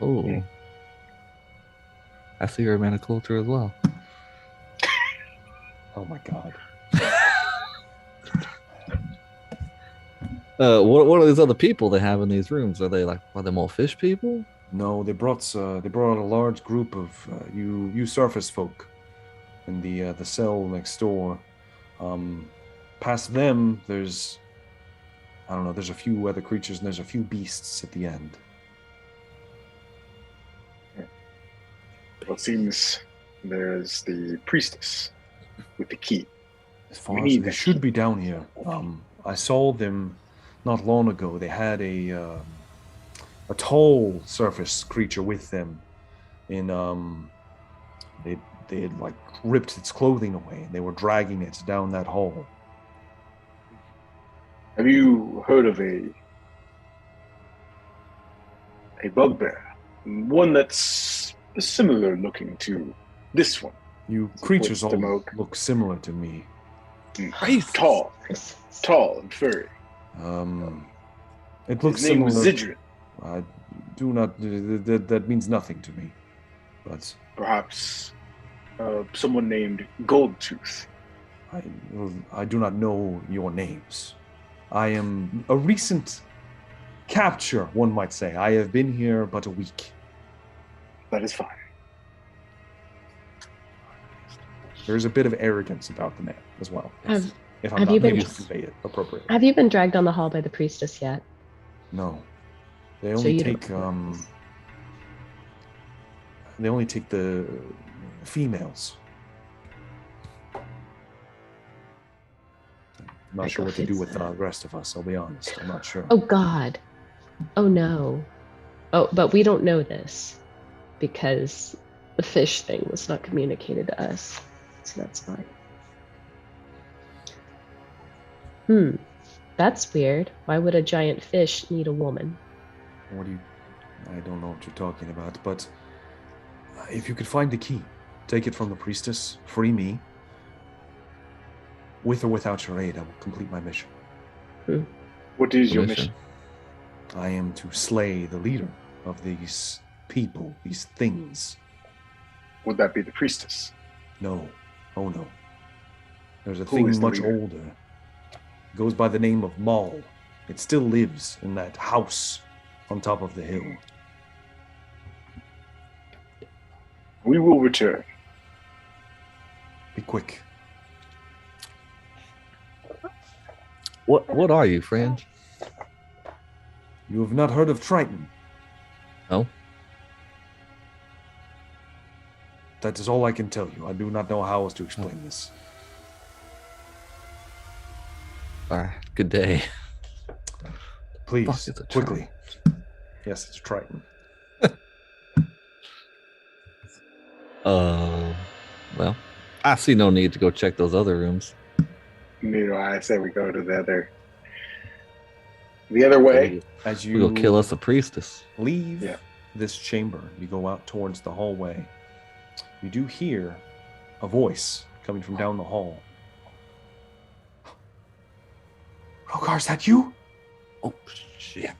Speaker 2: Oh. I see you're a man of culture as well.
Speaker 1: Oh my god.
Speaker 2: What are these other people they have in these rooms? Are they more fish people?
Speaker 1: No, they brought a large group of you surface folk in the cell next door. Past them, there's a few other creatures and there's a few beasts at the end.
Speaker 3: Well, it seems there's the priestess with the key.
Speaker 1: As far as they should be down here. I saw them not long ago. They had a tall surface creature with them. They had like ripped its clothing away and they were dragging it down that hall.
Speaker 3: Have you heard of a bugbear? One that's similar looking to this one.
Speaker 1: You creatures all
Speaker 3: Demote.
Speaker 1: look similar to me.
Speaker 3: Tall and furry.
Speaker 1: It looks
Speaker 3: His name
Speaker 1: similar.
Speaker 3: was Zidrin.
Speaker 1: I do not. That means nothing to me. But
Speaker 3: Perhaps someone named Goldtooth.
Speaker 1: I do not know your names. I am a recent capture, one might say. I have been here but a week.
Speaker 3: That is fine.
Speaker 1: There's a bit of arrogance about the man as well. If I'm
Speaker 4: have
Speaker 1: not
Speaker 4: you been-
Speaker 1: able to convey it appropriately.
Speaker 4: Have you been dragged down the hall by the priestess yet?
Speaker 1: No. They
Speaker 4: So
Speaker 1: only
Speaker 4: you
Speaker 1: take
Speaker 4: don't-
Speaker 1: the females. I'm not sure what to do with the rest of us, I'll be honest. I'm not sure.
Speaker 4: Oh God. Oh no. Oh, but we don't know this because the fish thing was not communicated to us. So that's fine. That's weird. Why would a giant fish need a woman?
Speaker 1: I don't know what you're talking about, but if you could find the key, take it from the priestess, free me. With or without your aid, I will complete my mission.
Speaker 3: What is your mission?
Speaker 1: I am to slay the leader of these people, these things.
Speaker 3: Would that be the priestess?
Speaker 1: No. Oh no. There's a
Speaker 3: Who
Speaker 1: thing
Speaker 3: is the
Speaker 1: much
Speaker 3: leader?
Speaker 1: older. It goes by the name of Maul. It still lives in that house on top of the hill.
Speaker 3: We will return.
Speaker 1: Be quick.
Speaker 2: What are you, friend?
Speaker 1: You have not heard of Triton?
Speaker 2: No.
Speaker 1: That is all I can tell you. I do not know how else to explain this.
Speaker 2: All right. Good day.
Speaker 1: Please,
Speaker 2: Fuck, it's a
Speaker 1: quickly. Yes, it's Triton.
Speaker 2: Well, I see no need to go check those other rooms.
Speaker 3: Meanwhile, I say we go to the other way.
Speaker 1: As
Speaker 2: We
Speaker 1: you
Speaker 2: go kill us a priestess.
Speaker 1: leave this chamber, you go out towards the hallway. You do hear a voice coming from down the hall. Rogar, is that you?
Speaker 2: Oh shit!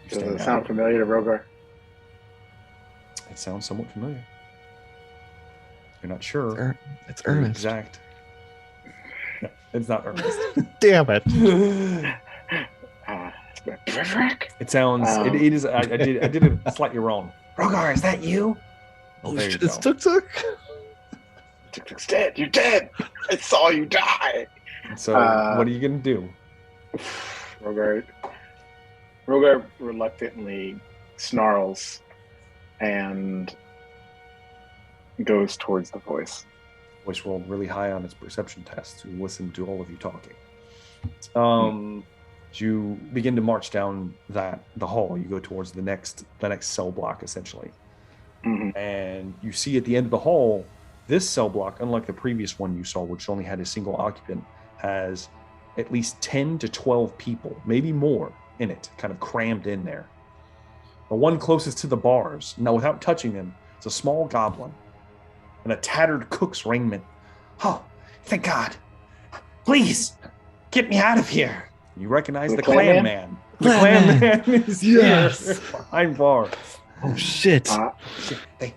Speaker 3: Does it sound familiar to Rogar?
Speaker 1: It sounds somewhat familiar. You're not sure.
Speaker 2: It's
Speaker 1: the
Speaker 2: Ernest.
Speaker 1: Exact. No, it's not Ernest.
Speaker 2: Damn it!
Speaker 1: It sounds. It is. I did it slightly wrong. Rogar, is that you?
Speaker 2: Oh
Speaker 1: There you
Speaker 2: shit! It's
Speaker 1: go.
Speaker 2: Tuk Tuk.
Speaker 3: Tuk-Tuk's dead. You're dead. I saw you die.
Speaker 1: So what are you gonna do?
Speaker 3: Rogar reluctantly snarls and goes towards the voice.
Speaker 1: Which rolled really high on its perception test to listen to all of you talking. As you begin to march down the hall, you go towards the next cell block, essentially.
Speaker 3: Mhm.
Speaker 1: And you see at the end of the hall, this cell block, unlike the previous one you saw, which only had a single occupant, has at least 10 to 12 people, maybe more, in it, kind of crammed in there. The one closest to the bars, now without touching them, is a small goblin and a tattered cook's raiment. Oh, thank God. Please, get me out of here. You recognize the clan man. The clan man is
Speaker 2: Yes.
Speaker 1: here behind bars.
Speaker 2: Oh shit!
Speaker 1: Shit, they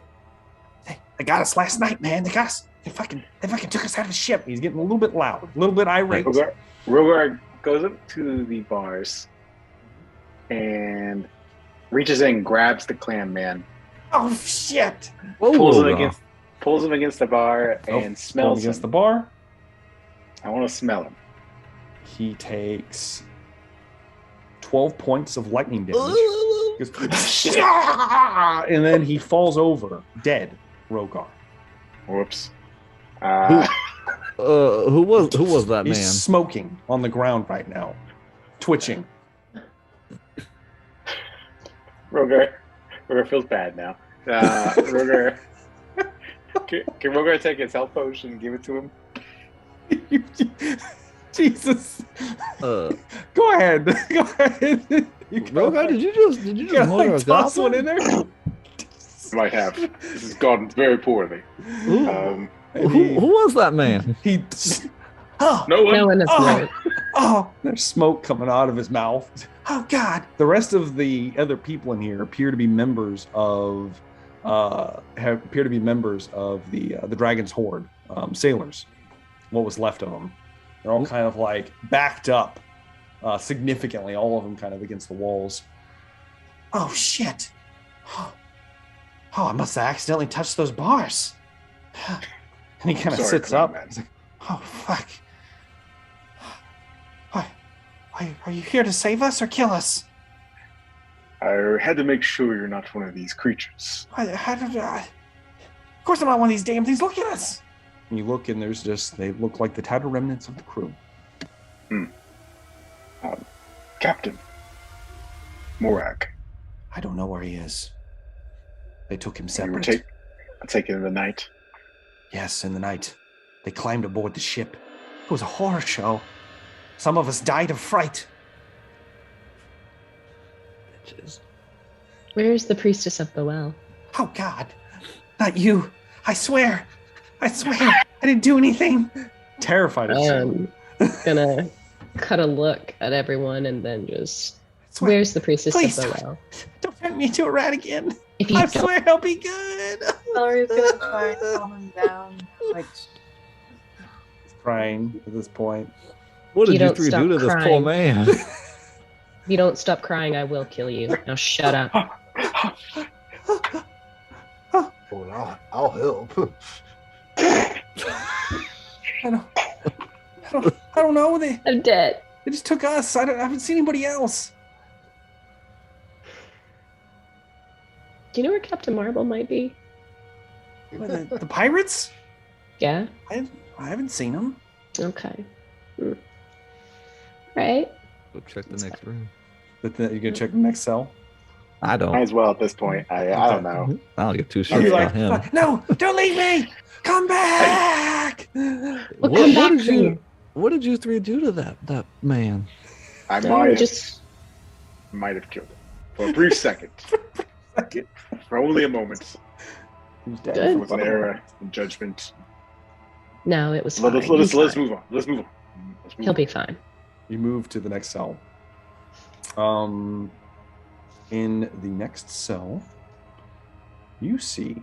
Speaker 1: got us last night, man. They got us. They fucking took us out of the ship. He's getting a little bit loud, a little bit irate.
Speaker 3: Rogar goes up to the bars and reaches in, grabs the clan man,
Speaker 1: Oh shit!
Speaker 3: pulls him against the bar, and smells him.
Speaker 1: against the bar.
Speaker 3: I want to smell him.
Speaker 1: He takes 12 points of lightning damage. He goes, and then he falls over, dead. Rogar.
Speaker 3: Whoops.
Speaker 2: Who was that
Speaker 1: He's
Speaker 2: man?
Speaker 1: smoking on the ground right now, twitching.
Speaker 3: Rogar feels bad now. Rogar, can Rogar take his health potion and give it to him?
Speaker 1: Jesus.
Speaker 2: Uh,
Speaker 1: Go ahead. Go ahead.
Speaker 2: Rogar, did you just murder a
Speaker 1: toss one
Speaker 2: goblin?
Speaker 1: in there?
Speaker 3: Might have. This has gone very poorly.
Speaker 2: Who was that man?
Speaker 1: He. Oh,
Speaker 3: No one.
Speaker 4: No one is known.
Speaker 1: oh, there's smoke coming out of his mouth. Oh God! The rest of the other people in here appear to be members of the Dragon's Horde, sailors. What was left of them? They're all kind of like backed up significantly. All of them kind of against the walls. Oh shit! Oh, I must have accidentally touched those bars. And he kind of sits up. He's like, oh, fuck. Are you here to save us or kill us?
Speaker 3: I had to make sure you're not one of these creatures.
Speaker 1: Of course I'm not one of these damn things. Look at us. And you look, and they look like the tattered remnants of the crew.
Speaker 3: Captain Morak.
Speaker 1: I don't know where he is. They took him separate.
Speaker 3: You were taken in the night?
Speaker 1: Yes, in the night. They climbed aboard the ship. It was a horror show. Some of us died of fright.
Speaker 2: Bitches.
Speaker 4: Where's the priestess of the well?
Speaker 1: Oh, God. Not you. I swear. I didn't do anything. Terrified of
Speaker 4: I'm gonna cut a look at everyone and then just... Where's the priestess of the well?
Speaker 1: Don't turn me into a rat again.
Speaker 4: If you
Speaker 1: I swear I'll be good.
Speaker 5: Velree's gonna try and calm him down. Like,
Speaker 1: he's crying at this point.
Speaker 2: What did you three do to this poor man?
Speaker 4: If you don't stop crying, I will kill you. Now shut up.
Speaker 6: Well, I'll help.
Speaker 1: I don't know.
Speaker 4: I'm dead.
Speaker 1: They just took us. I haven't seen anybody else.
Speaker 4: Do you know where Captain Marble might be?
Speaker 1: The pirates?
Speaker 4: Yeah.
Speaker 1: I haven't seen them.
Speaker 4: Okay. Right.
Speaker 2: Go check the next room.
Speaker 1: You're gonna check the next cell?
Speaker 2: I don't.
Speaker 3: Might as well at this point. I don't know.
Speaker 2: I don't get too sure about him.
Speaker 1: No, don't leave me! Come back!
Speaker 2: What did you three do to that man?
Speaker 3: I might have killed him for a brief second. For only a moment.
Speaker 1: He's dead.
Speaker 3: It was an error in judgment.
Speaker 4: No, it was fine.
Speaker 3: Let's move on. Let's move on.
Speaker 4: He'll be fine.
Speaker 1: You move to the next cell. In the next cell, you see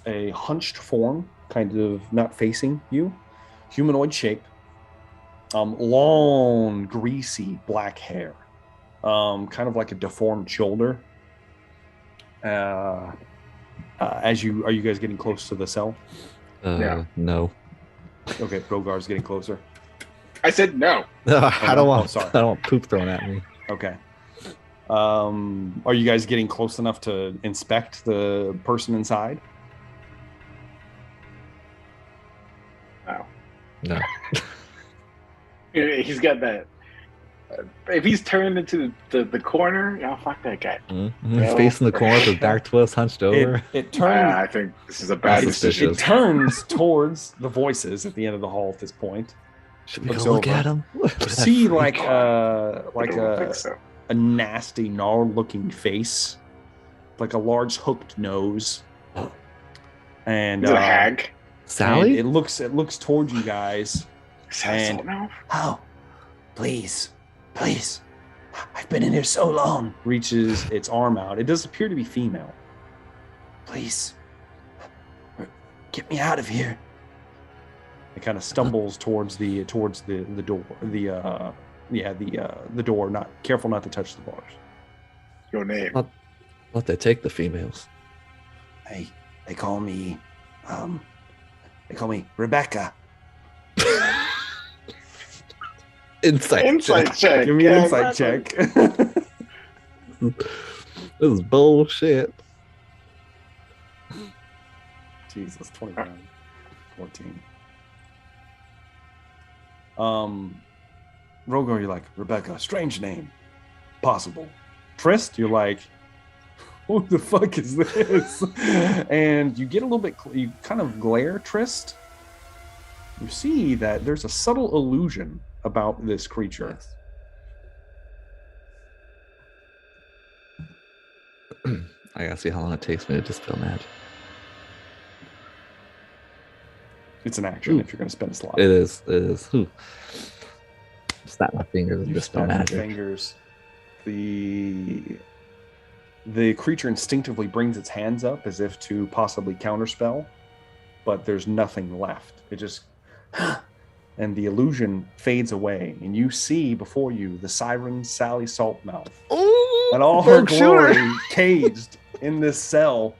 Speaker 1: a hunched form, kind of not facing you, humanoid shape, long, greasy black hair, kind of like a deformed shoulder. Are you guys getting close to the cell?
Speaker 3: Yeah.
Speaker 2: No.
Speaker 1: Okay, Rogar's getting closer.
Speaker 3: I said no.
Speaker 2: I don't want.
Speaker 1: sorry.
Speaker 2: I don't want poop thrown at me.
Speaker 1: Okay. Are you guys getting close enough to inspect the person inside?
Speaker 2: No.
Speaker 3: He's got that. If he's turned into the corner, fuck that guy.
Speaker 2: Mm-hmm. He's facing the corner with a dark twist, hunched over.
Speaker 1: It turns.
Speaker 3: I think this is a bad decision.
Speaker 1: It turns towards the voices at the end of the hall at this point.
Speaker 2: Should we go look at him?
Speaker 1: See a nasty, gnarled-looking face, like a large hooked nose, and
Speaker 3: is it a hag?
Speaker 2: Sally?
Speaker 1: It looks towards you guys.
Speaker 3: And
Speaker 1: oh, please, I've been in here so long. Reaches its arm out. It does appear to be female. Please, get me out of here. It kind of stumbles towards the door. The door. Not careful not to touch the bars.
Speaker 3: Your name?
Speaker 2: Let they take the females.
Speaker 1: They call me Rebecca.
Speaker 3: Insight check.
Speaker 1: Give me an insight check.
Speaker 2: This is bullshit.
Speaker 1: Jesus, 29, 14. Rogar, you're like, Rebecca, strange name. Possible. Trist, you're like, who the fuck is this? And you get a little bit, you kind of glare, Trist. You see that there's a subtle illusion about this creature.
Speaker 2: I gotta see how long it takes me to dispel magic.
Speaker 1: It's an action if you're going to spend a slot.
Speaker 2: It is. Snap my fingers and dispel magic.
Speaker 1: Fingers. The creature instinctively brings its hands up as if to possibly counterspell, but there's nothing left. It just... and the illusion fades away, and you see before you the siren Sally Saltmouth.
Speaker 2: Ooh,
Speaker 1: and all her glory caged in this cell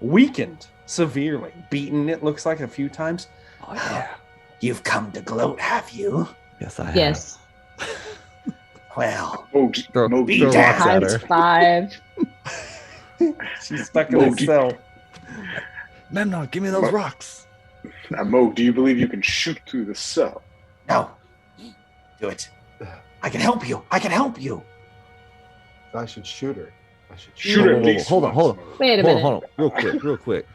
Speaker 1: weakened severely, beaten, it looks like, a few times.
Speaker 2: Oh, yeah.
Speaker 1: You've come to gloat, have you?
Speaker 2: Yes, I have.
Speaker 4: Yes.
Speaker 1: Well,
Speaker 2: Throw
Speaker 1: be
Speaker 2: rocks at
Speaker 4: Times
Speaker 2: her.
Speaker 4: 5.
Speaker 1: she's stuck in that cell.
Speaker 2: Memmnon, give me those rocks.
Speaker 3: Now, Mo, do you believe you can shoot through the cell?
Speaker 1: No. Do it. I can help you. I can help you.
Speaker 6: I should shoot her.
Speaker 3: Shoot her at least
Speaker 2: Hold on.
Speaker 3: once, Mo.
Speaker 4: Wait a minute.
Speaker 2: Hold on. Real quick.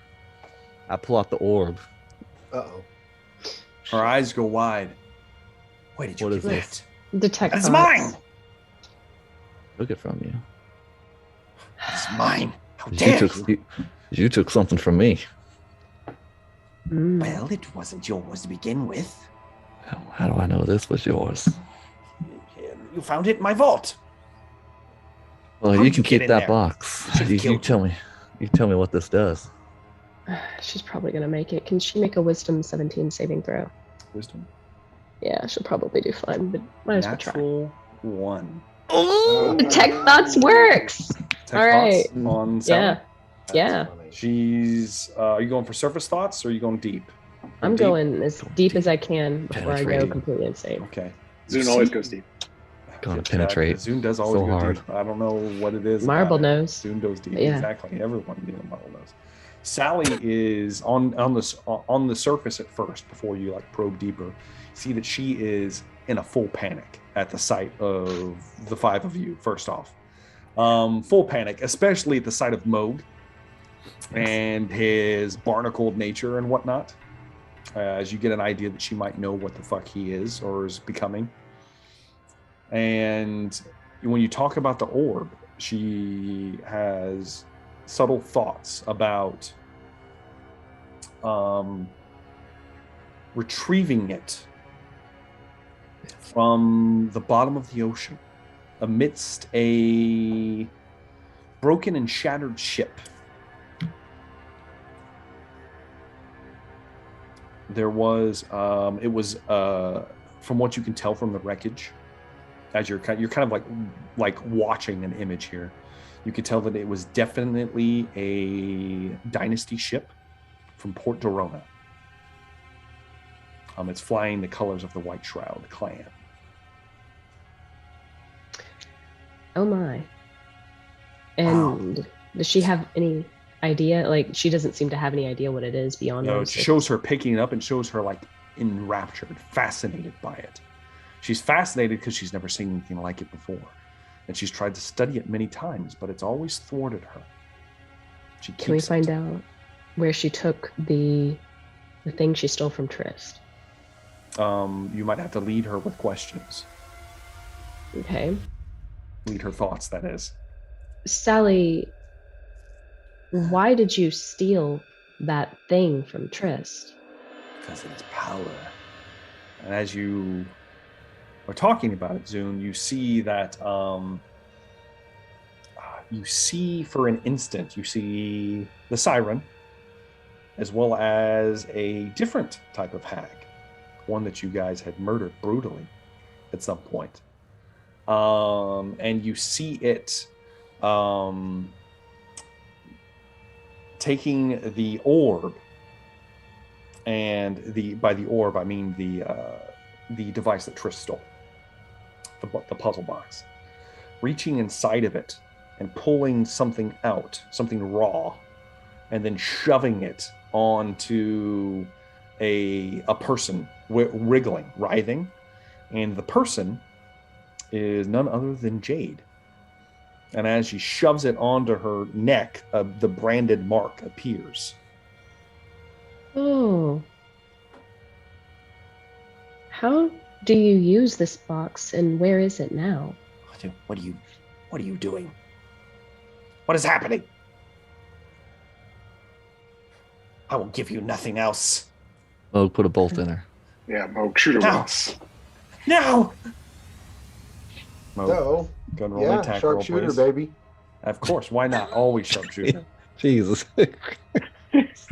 Speaker 2: I pull out the orb.
Speaker 6: Uh-oh.
Speaker 1: Her eyes go wide. Where did you
Speaker 2: What
Speaker 1: get
Speaker 2: is this?
Speaker 1: that?
Speaker 4: Detect
Speaker 1: That's
Speaker 4: thoughts.
Speaker 1: mine.
Speaker 2: Took it from you.
Speaker 1: It's mine. How dare you?
Speaker 2: You took something from me.
Speaker 4: Mm.
Speaker 1: Well, it wasn't yours to begin with.
Speaker 2: How do I know this was yours?
Speaker 1: You found it in my vault.
Speaker 2: Well,
Speaker 1: How'd
Speaker 2: you can
Speaker 1: you get
Speaker 2: keep
Speaker 1: in
Speaker 2: that
Speaker 1: there?
Speaker 2: box.
Speaker 1: Should've
Speaker 2: You
Speaker 1: killed
Speaker 2: tell me. You tell me what this does.
Speaker 4: She's probably going to make it. Can she make a wisdom 17 saving throw?
Speaker 1: Wisdom.
Speaker 4: Yeah, she'll probably do fine, but might as well try.
Speaker 1: Natural 1.
Speaker 2: Oh!
Speaker 4: Detect thoughts works.
Speaker 1: Detect
Speaker 4: All right.
Speaker 1: thoughts on 7.
Speaker 4: Yeah. Yeah.
Speaker 6: Funny.
Speaker 1: She's. Are you going for surface thoughts or are you going deep?
Speaker 4: I'm
Speaker 1: Deep?
Speaker 4: going as deep as I can before I go
Speaker 2: Penetrate.
Speaker 4: completely insane.
Speaker 1: Okay.
Speaker 3: Zune always goes deep.
Speaker 2: Gonna
Speaker 1: Yeah,
Speaker 2: penetrate
Speaker 1: Zune does always
Speaker 2: so
Speaker 1: go
Speaker 2: hard.
Speaker 1: deep. I don't know what it is.
Speaker 4: Marble
Speaker 1: about it.
Speaker 4: knows.
Speaker 1: Zune goes deep.
Speaker 4: Yeah.
Speaker 1: Exactly. Everyone being a marble knows. Sally is on the surface at first before you like probe deeper. See that she is in a full panic at the sight of the 5 of you. First off, full panic, especially at the sight of Moog and his barnacled nature and whatnot. As you get an idea that she might know what the fuck he is or is becoming. And when you talk about the orb, she has subtle thoughts about retrieving it from the bottom of the ocean amidst a broken and shattered ship. There was, it was, from what you can tell from the wreckage, as you're kind of like watching an image here, you could tell that it was definitely a dynasty ship from Port Dorona. It's flying the colors of the White Shroud clan.
Speaker 4: Oh my. And does she have any idea? Like, she doesn't seem to have any idea what it is beyond
Speaker 1: No, it
Speaker 4: those-
Speaker 1: shows her picking it up and shows her like enraptured, fascinated by it. She's fascinated because she's never seen anything like it before. And she's tried to study it many times, but it's always thwarted her. She
Speaker 4: Can we
Speaker 1: keeps
Speaker 4: find
Speaker 1: it.
Speaker 4: out where she took the thing she stole from Trist?
Speaker 1: You might have to lead her with questions.
Speaker 4: Okay.
Speaker 1: Lead her thoughts, that is.
Speaker 4: Sally, why did you steal that thing from Trist?
Speaker 1: Because it is power. And as you are talking about it, Zune, you see that you see for an instant, you see the siren, as well as a different type of hag, one that you guys had murdered brutally at some point. And you see it taking the orb, and by the orb I mean the device that Triss stole, the puzzle box, reaching inside of it and pulling something out, something raw, and then shoving it onto a person wriggling, writhing, and the person is none other than Jade. And as she shoves it onto her neck, the branded mark appears.
Speaker 4: Oh. How do you use this box, and where is it now?
Speaker 1: What are you doing? What is happening? I will give you nothing else.
Speaker 2: Oh, put a bolt in her.
Speaker 3: Yeah, Mo, shoot her
Speaker 1: No.
Speaker 3: once.
Speaker 1: No! Mo,
Speaker 6: So,
Speaker 1: go and roll
Speaker 6: yeah,
Speaker 1: attack roll,
Speaker 6: sharpshooter,
Speaker 1: please.
Speaker 6: baby.
Speaker 1: Of course, why not? Always sharpshooter.
Speaker 2: Jesus.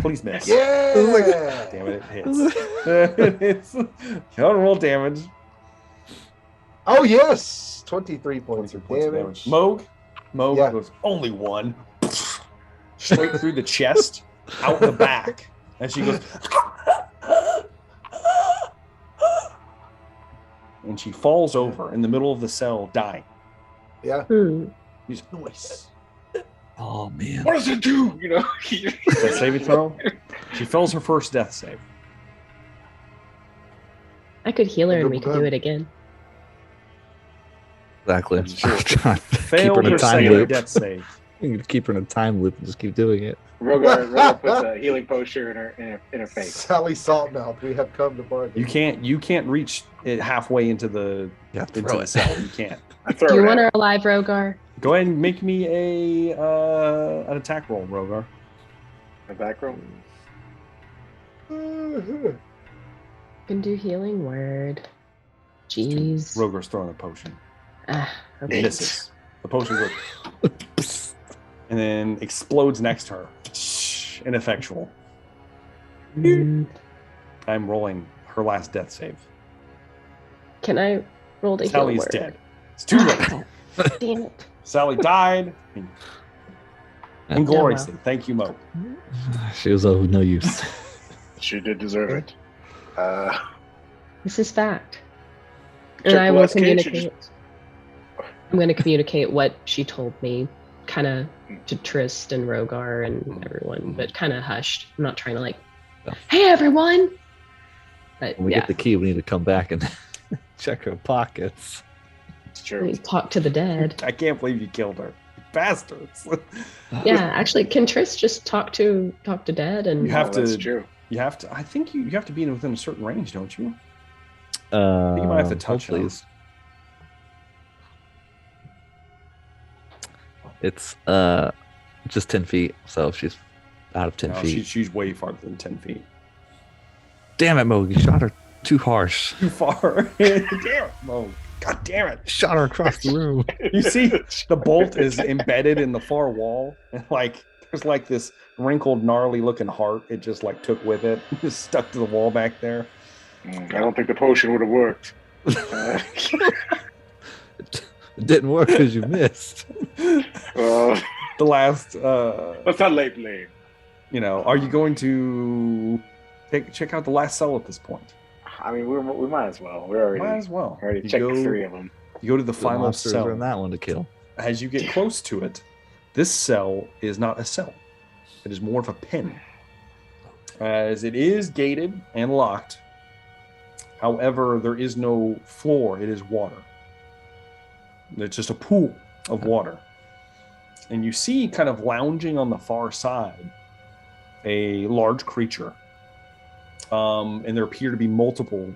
Speaker 1: Please miss.
Speaker 6: Yeah!
Speaker 1: Damn it, it hits. It hits. Go and roll damage.
Speaker 6: Oh, yes! 23 points of
Speaker 1: 23 points of
Speaker 6: damage.
Speaker 1: Moog
Speaker 6: Yeah.
Speaker 1: goes, only one. straight through the chest, out the back. And she goes, and she falls over in the middle of the cell, dying.
Speaker 6: Yeah.
Speaker 1: He's nice.
Speaker 2: Oh man.
Speaker 3: What does it do? You know.
Speaker 1: That saving throw. She fails her first death save.
Speaker 4: I could heal her and we could do it again.
Speaker 2: Exactly.
Speaker 1: Failed her second death save.
Speaker 2: You can keep her in a time loop and just keep doing it.
Speaker 3: Rogar puts a healing potion in her face.
Speaker 6: Sally Saltmouth, we have come to bargain.
Speaker 1: You can't reach it halfway into the cell. You can't.
Speaker 4: Do you want her alive, Rogar?
Speaker 1: Go ahead and make me an attack roll, Rogar.
Speaker 3: Attack roll.
Speaker 4: Can do healing word. Jeez.
Speaker 1: Rogar's throwing a potion.
Speaker 4: Okay.
Speaker 1: Misses. The potion goes and then explodes next to her. Ineffectual. I'm rolling her last death save.
Speaker 4: Can I roll the heal
Speaker 1: Sally's
Speaker 4: word?
Speaker 1: dead. It's too late.
Speaker 4: Damn it.
Speaker 1: Sally died. Ingloriously. Thank you, Mo.
Speaker 2: She was of no use.
Speaker 3: She did deserve it.
Speaker 4: This is fact. And I will communicate. I'm going to communicate what she told me, kind of to Trist and Rogar and everyone, but kind of hushed. I'm not trying to hey everyone. But
Speaker 2: when we get the key, we need to come back and check her pockets.
Speaker 3: It's true.
Speaker 4: Talk to the dead.
Speaker 1: I can't believe you killed her. You bastards.
Speaker 4: Yeah, actually, can Trist just talk to dead? And
Speaker 1: you have to.
Speaker 3: That's true.
Speaker 1: You have to. I think you have to be within a certain range, don't you? I think you might have to touch these.
Speaker 2: It's just 10 feet, so she's out of 10 feet.
Speaker 1: She's way farther than 10 feet.
Speaker 2: Damn it, Mo! You shot her too harsh.
Speaker 1: Too far. Damn it, Mo! God damn it!
Speaker 2: Shot her across the room.
Speaker 1: You see, the bolt is embedded in the far wall, and there's this wrinkled, gnarly-looking heart. It just took with it, just stuck to the wall back there.
Speaker 3: I don't think the potion would have worked.
Speaker 2: It didn't work because you missed.
Speaker 1: The last.
Speaker 3: Let's not lay blame.
Speaker 1: Are you going to check out the last cell at this point?
Speaker 3: I mean, we might as well.
Speaker 1: Might as well.
Speaker 3: Already checked 3 of them.
Speaker 1: You go to the final cell.
Speaker 2: In that one to kill.
Speaker 1: As you get close to it, this cell is not a cell. It is more of a pen, as it is gated and locked. However, there is no floor. It is water. It's just a pool of water. And you see kind of lounging on the far side a large creature. And there appear to be multiple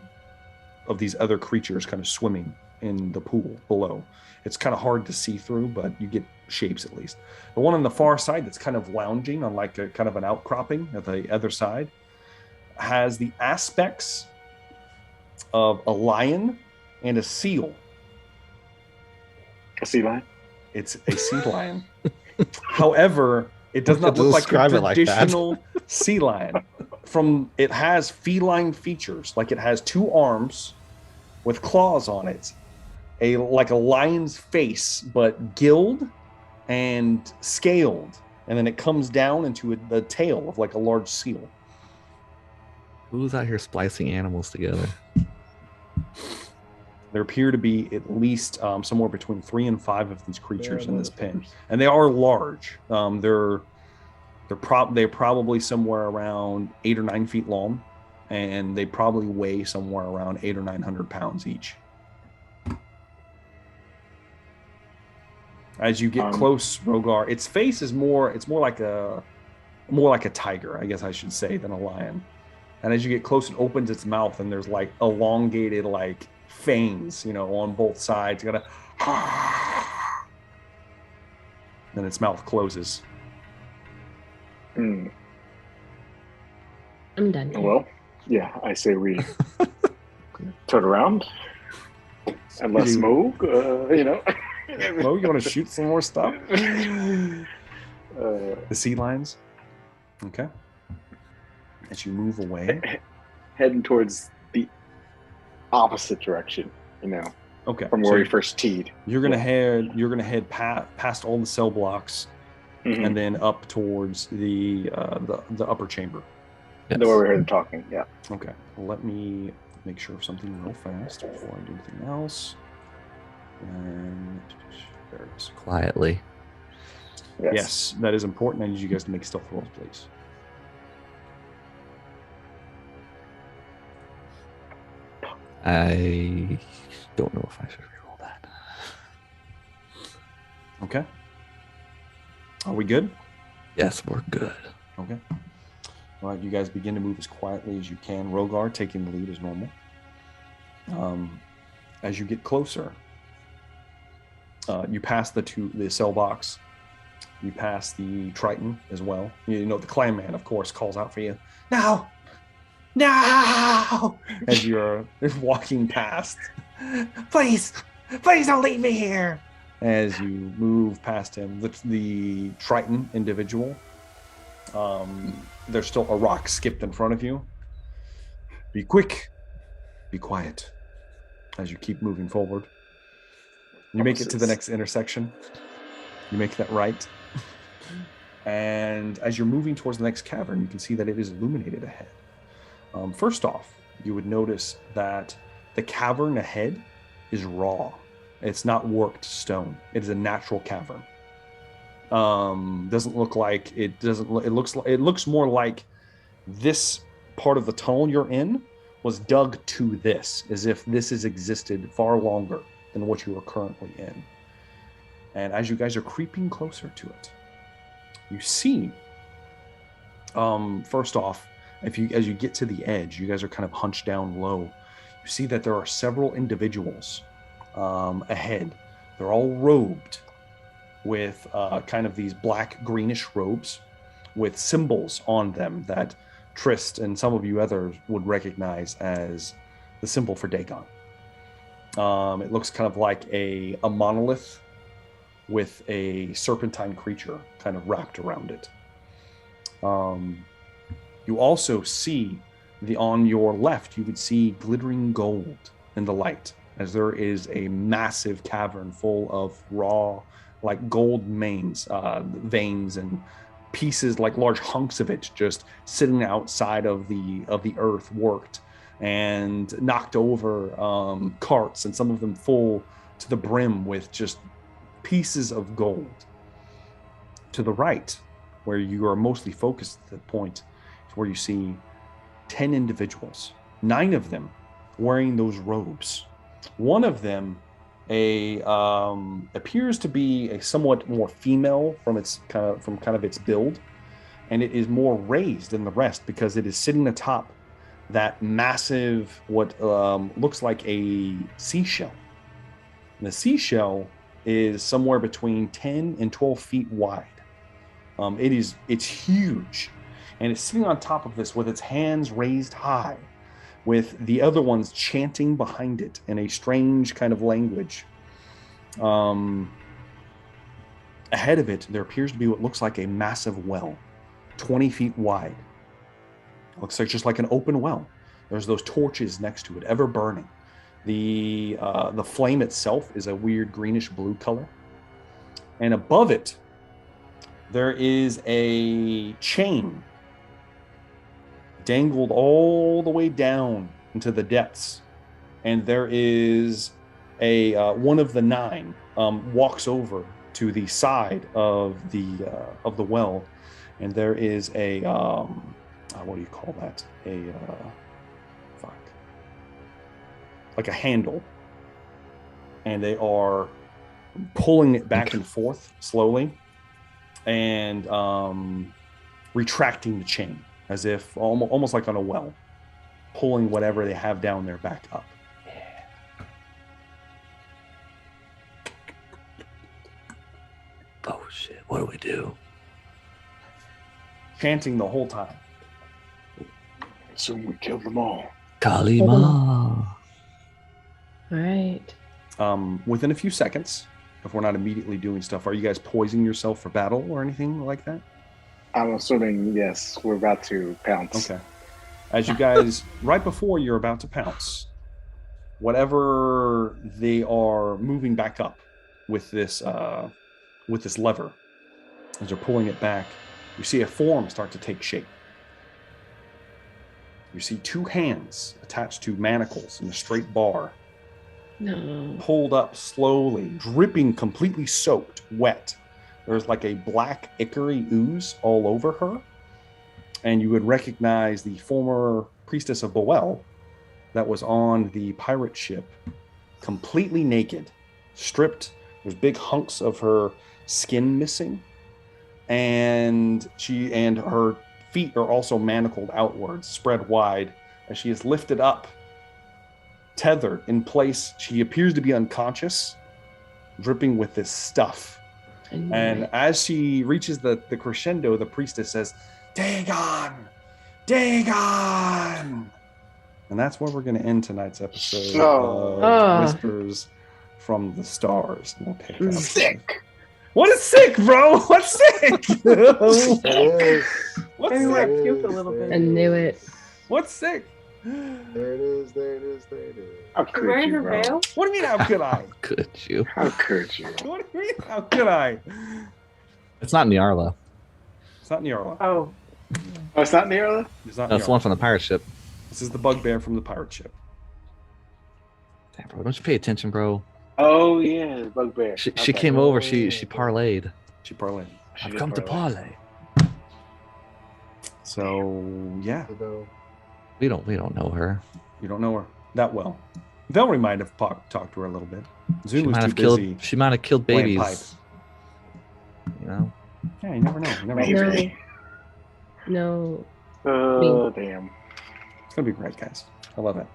Speaker 1: of these other creatures kind of swimming in the pool below. It's kind of hard to see through, but you get shapes at least. The one on the far side that's kind of lounging on a kind of an outcropping at the other side has the aspects of a lion and a seal.
Speaker 3: A sea lion?
Speaker 1: It's a sea lion. However, it does not look like a traditional sea lion. It has feline features, it has 2 arms with claws on it, like a lion's face, but gilled and scaled, and then it comes down into the tail of a large seal.
Speaker 2: Who's out here splicing animals together?
Speaker 1: There appear to be at least somewhere between 3 and 5 of these creatures in this pen, and they are large. They're probably somewhere around 8 or 9 feet long, and they probably weigh somewhere around 800 or 900 pounds each. As you get close, Rogar, its face is more like a tiger, I guess I should say, than a lion. And as you get close, it opens its mouth, and there's elongated fangs, on both sides. You gotta. Then its mouth closes.
Speaker 4: I'm done.
Speaker 3: Well, yeah, I say we turn around and let's move.
Speaker 1: Well, you want to shoot some more stuff? The sea lions. Okay. As you move away,
Speaker 3: heading towards the opposite direction,
Speaker 1: Okay.
Speaker 3: From where we first teed.
Speaker 1: You're gonna head past all the cell blocks, and then up towards the upper chamber.
Speaker 3: Yes. The way we heard them talking, yeah.
Speaker 1: Okay, let me make sure of something real fast before I do anything else. And there it is.
Speaker 2: Quietly.
Speaker 1: Yes, that is important. I need you guys to make stealth rolls, please.
Speaker 2: I don't know if I should reroll that.
Speaker 1: Okay. Are we good?
Speaker 2: Yes, we're good.
Speaker 1: Okay. All right, you guys begin to move as quietly as you can. Rogar taking the lead as normal. As you get closer, you pass the cell box. You pass the Triton as well. You know, the clan man, of course, calls out for you. No! No! As you're walking past. Please don't leave me here. As you move past him, the Triton individual, there's still a rock skipped in front of you. Be quick. Be quiet. As you keep moving forward. You make it to the next intersection. You make that right. And as you're moving towards the next cavern, you can see that it is illuminated ahead. First off, you would notice that the cavern ahead is raw. It's not worked stone. It is a natural cavern. Doesn't look like it. It looks more like this part of the tunnel you're in was dug to this, as if this has existed far longer than what you are currently in. And as you guys are creeping closer to it, you see, first off, as you get to the edge, you guys are kind of hunched down low. You see that there are several individuals ahead. They're all robed with kind of these black greenish robes with symbols on them that Trist and some of you others would recognize as the symbol for Dagon. It looks kind of like a monolith with a serpentine creature kind of wrapped around it. You also see on your left, you would see glittering gold in the light, as there is a massive cavern full of raw, like gold veins and pieces, like large hunks of it, just sitting outside of the earth, worked and knocked over carts, and some of them full to the brim with just pieces of gold. To the right, where you are mostly focused at that point, is where you see 10 individuals, 9 of them wearing those robes. One of them appears to be a somewhat more female from its build, and it is more raised than the rest because it is sitting atop that massive what looks like a seashell. And the seashell is somewhere between 10 and 12 feet wide. It's huge, and it's sitting on top of this with its hands raised high, with the other ones chanting behind it in a strange kind of language. Ahead of it, there appears to be what looks like a massive well, 20 feet wide. It looks like just like an open well. There's those torches next to it, ever burning. The flame itself is a weird greenish blue color. And above it, there is a chain dangled all the way down into the depths. And there is one of the 9 walks over to the side of the well, and there is a what do you call that? Like a handle, and they are pulling it back and forth slowly, and retracting the chain as if almost like on a well, pulling whatever they have down there back up.
Speaker 2: Oh shit, what do we do?
Speaker 1: Chanting the whole time.
Speaker 3: So we killed them all.
Speaker 2: Kalima.
Speaker 4: Right.
Speaker 1: Within a few seconds, if we're not immediately doing stuff, are you guys poising yourself for battle or anything like that?
Speaker 3: I'm assuming, yes, we're about to pounce.
Speaker 1: Okay. As you guys, right before you're about to pounce, whatever they are moving back up with this lever, As you're pulling it back, you see a form start to take shape. You see two hands attached to manacles in a straight bar.
Speaker 4: No.
Speaker 1: Pulled up slowly, dripping, completely soaked, wet. There's like a black ichor ooze all over her. And you would recognize the former priestess of Boel that was on the pirate ship, completely naked, stripped. There's big hunks of her skin missing. And her feet are also manacled outwards, spread wide, as she is lifted up, tethered in place. She appears to be unconscious, dripping with this stuff. And as she reaches the crescendo, the priestess says, Dagon! Dagon! And that's where we're going to end tonight's episode of Whispers from the Stars. We'll pick up. Sick! What is sick, bro? What's sick? What's sick?
Speaker 5: Puke a little bit.
Speaker 4: I knew it.
Speaker 1: What's sick?
Speaker 6: There it is.
Speaker 3: How could you, bro?
Speaker 1: What do you mean, how could I?
Speaker 2: Could you?
Speaker 3: How could you?
Speaker 1: What do you mean, how could I?
Speaker 2: It's not Nyarla.
Speaker 1: It's not Nyarla.
Speaker 5: Oh,
Speaker 3: it's not Nyarla?
Speaker 1: It's not
Speaker 2: That's
Speaker 1: Nyarla.
Speaker 2: one from the pirate ship.
Speaker 1: This is the bugbear from the pirate ship.
Speaker 2: Damn, bro, don't you pay attention, bro?
Speaker 3: Oh, yeah, bugbear.
Speaker 2: She came over. She parlayed.
Speaker 1: She parlayed.
Speaker 2: I've come to parlay.
Speaker 1: So, yeah.
Speaker 2: We don't know her.
Speaker 1: You don't know her that well. Velree might have talked to her a little bit.
Speaker 2: She
Speaker 1: Zulu's
Speaker 2: might
Speaker 1: too
Speaker 2: have
Speaker 1: busy.
Speaker 2: killed. She might have killed
Speaker 1: playing
Speaker 2: babies. You know.
Speaker 1: Yeah, you never know. You never know.
Speaker 4: No.
Speaker 3: Oh, damn.
Speaker 1: It's gonna be great, guys. I love it.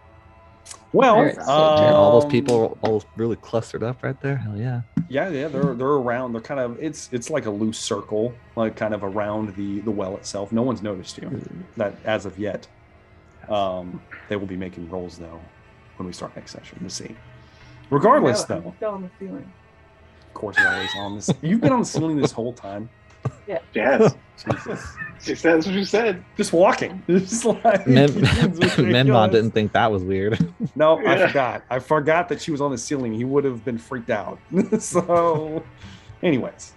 Speaker 1: Well,
Speaker 2: all those people all really clustered up right there. Hell yeah.
Speaker 1: Yeah, they're around. They're kind of it's like a loose circle, like kind of around the well itself. No one's noticed you that as of yet. They will be making rolls though when we start next session to see. Regardless, though,
Speaker 5: I'm still on the ceiling.
Speaker 1: Of course, you're always on this. You've been on the ceiling this whole time.
Speaker 5: Yeah.
Speaker 3: Yes.
Speaker 1: Jesus.
Speaker 3: She says what you said.
Speaker 1: Just walking. Just like
Speaker 2: Memmnon didn't think that was weird.
Speaker 1: No, yeah. I forgot that she was on the ceiling. He would have been freaked out. So, anyways,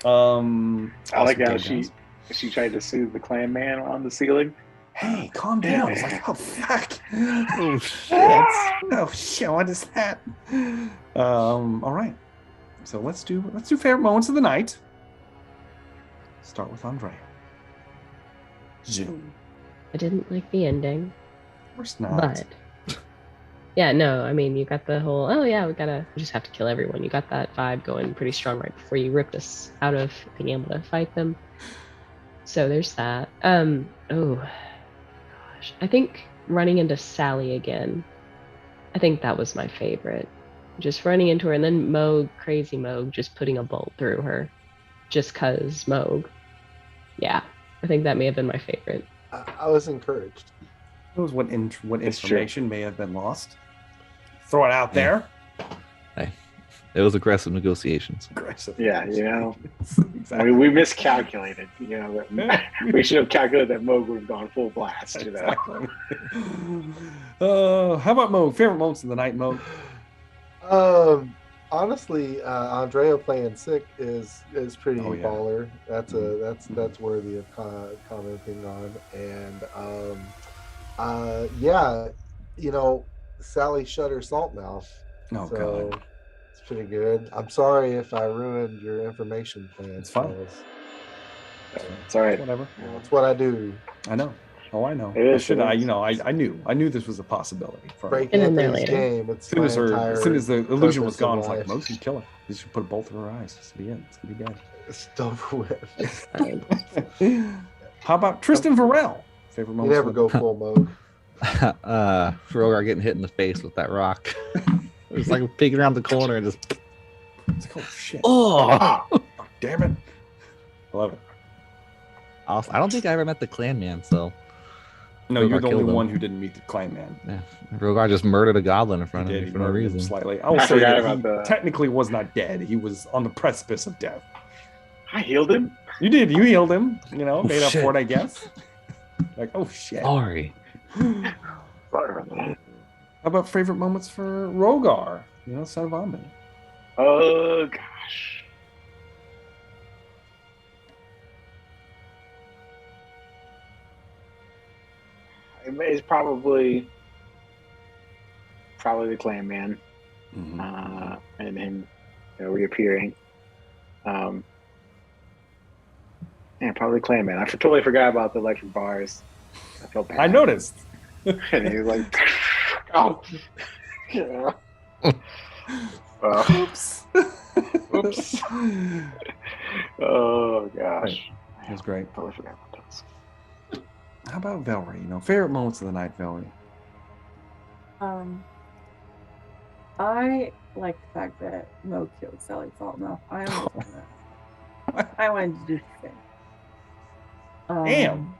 Speaker 3: I like how she tried to soothe the clan man on the ceiling.
Speaker 1: Hey, calm down. It's like, oh fuck.
Speaker 2: Oh shit.
Speaker 1: Oh shit. What is that? All right. So let's do favorite moments of the night. Start with Andrea. Zoom.
Speaker 4: I didn't like the ending.
Speaker 1: Of course not.
Speaker 4: But yeah, no, I mean, you got the whole, we just have to kill everyone. You got that vibe going pretty strong right before you ripped us out of being able to fight them. So there's that. I think running into Sally again, I think that was my favorite. Just running into her, and then crazy Moog, just putting a bolt through her. Just 'cause Moog. Yeah, I think that may have been my favorite.
Speaker 6: I was encouraged.
Speaker 1: Knows what information may have been lost. Throw it out there.
Speaker 2: Hey, it was aggressive negotiations.
Speaker 1: Aggressive.
Speaker 3: Yeah, you know.
Speaker 1: Exactly.
Speaker 3: I mean, we miscalculated. You know, we should have calculated that Moog would have gone full blast. You know.
Speaker 1: Exactly. How about Moog? Favorite moments of the night, Moog?
Speaker 6: Honestly, Andrea playing sick is pretty
Speaker 1: Oh, yeah.
Speaker 6: baller. That's worthy of commenting on. And yeah, you know, Sally shut her salt mouth.
Speaker 1: Oh
Speaker 6: So
Speaker 1: god.
Speaker 6: it's pretty good. I'm sorry if I ruined your information plan.
Speaker 1: It's fine.
Speaker 6: fellas.
Speaker 3: It's all right.
Speaker 1: Whatever.
Speaker 6: You know, it's what I do.
Speaker 1: I know. Oh, I know.
Speaker 3: It is,
Speaker 1: I knew this was a possibility for her.
Speaker 6: Break
Speaker 4: And then
Speaker 6: Anthony's
Speaker 4: later.
Speaker 6: game. It's
Speaker 1: As soon as the illusion was
Speaker 6: purpose of
Speaker 1: gone, it's like,
Speaker 6: life.
Speaker 1: Moog should kill her. You should put a bolt through her eyes. It's gonna be it. It's gonna be dead.
Speaker 6: It's over with.
Speaker 1: How about Tristan Varel? Favorite
Speaker 6: You
Speaker 1: moments?
Speaker 6: never go full mode.
Speaker 2: Rogar getting hit in the face with that rock. It was like peeking around the corner and just.
Speaker 1: It's like, oh shit.
Speaker 2: Oh!
Speaker 1: Oh, damn it. I love it.
Speaker 2: I don't think I ever met the clan man, so
Speaker 1: No,
Speaker 2: Rogar
Speaker 1: you're the only
Speaker 2: killed him.
Speaker 1: one who didn't meet the clan man.
Speaker 2: yeah. Rogar just murdered a goblin in front
Speaker 1: He
Speaker 2: of
Speaker 1: did.
Speaker 2: me
Speaker 1: He
Speaker 2: for no
Speaker 1: murdered him
Speaker 2: reason.
Speaker 1: slightly. I will
Speaker 3: I
Speaker 1: say
Speaker 3: forgot
Speaker 1: that he
Speaker 3: about that.
Speaker 1: technically was not dead. He was on the precipice of death.
Speaker 3: I healed him.
Speaker 1: You did. You healed him. You know, made up
Speaker 2: shit.
Speaker 1: for it, I guess. Like, oh shit.
Speaker 2: Sorry.
Speaker 3: Sorry about that.
Speaker 1: How about favorite moments for Rogar? You know, son of Amen.
Speaker 3: Oh gosh. It's probably the clan man, and him reappearing. Probably clan man. I totally forgot about the electric bars. I felt bad.
Speaker 1: I noticed.
Speaker 3: And he was like, oh, yeah.
Speaker 1: Oops.
Speaker 3: Oops. Oh gosh.
Speaker 1: It was great.
Speaker 3: Totally forgot about those.
Speaker 1: How about Velree? Favorite moments of the night, Velree?
Speaker 5: I like the fact that Mo killed Sally Saltmouth. I almost that. I wanted to do the same.
Speaker 1: Damn.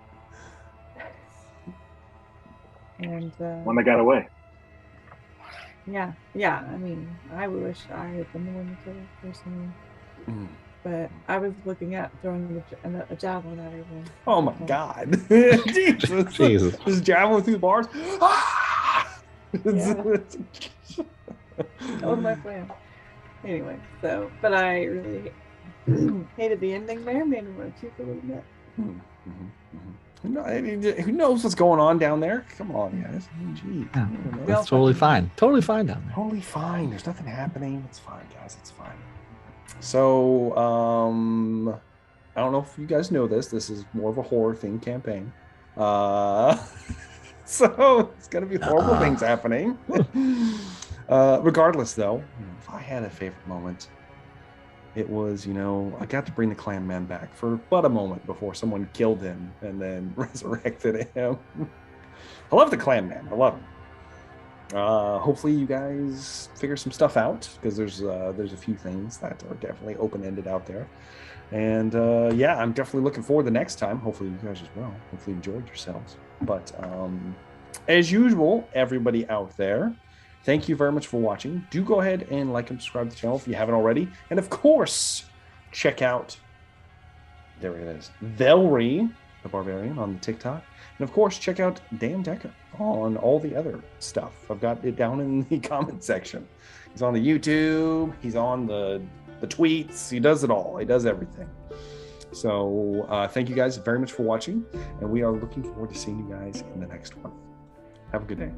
Speaker 5: And
Speaker 3: one that got away.
Speaker 5: Yeah. I mean, I wish I had been the one to kill her personally. But I was looking at throwing a javelin at her.
Speaker 1: Oh my God! Jesus! Just javelin through the bars.
Speaker 5: That was my plan. Anyway, but I really hated the ending there. Made me want to puke a little bit.
Speaker 1: Who knows what's going on down there? Come on, guys. Jeez.
Speaker 2: Yeah, that's totally fine. Totally fine down there.
Speaker 1: Totally fine. There's nothing happening. It's fine, guys. It's fine. So, I don't know if you guys know this. This is more of a horror-themed campaign. So it's gonna be horrible things happening. Regardless, though, if I had a favorite moment, it was, I got to bring the clan man back for but a moment before someone killed him and then resurrected him. I love the clan man. I love him. Hopefully you guys figure some stuff out, because there's a few things that are definitely open-ended out there. And yeah, I'm definitely looking forward to the next time. Hopefully you guys as well. Hopefully you enjoyed yourselves. But as usual, everybody out there, thank you very much for watching. Do go ahead and like and subscribe to the channel if you haven't already. And of course, check out, there it is, Velree, the Barbarian, on the TikTok. And of course, check out Dan Decker on all the other stuff. I've got it down in the comment section. He's on the YouTube. He's on the tweets. He does it all. He does everything. So thank you guys very much for watching. And we are looking forward to seeing you guys in the next one. Have a good day.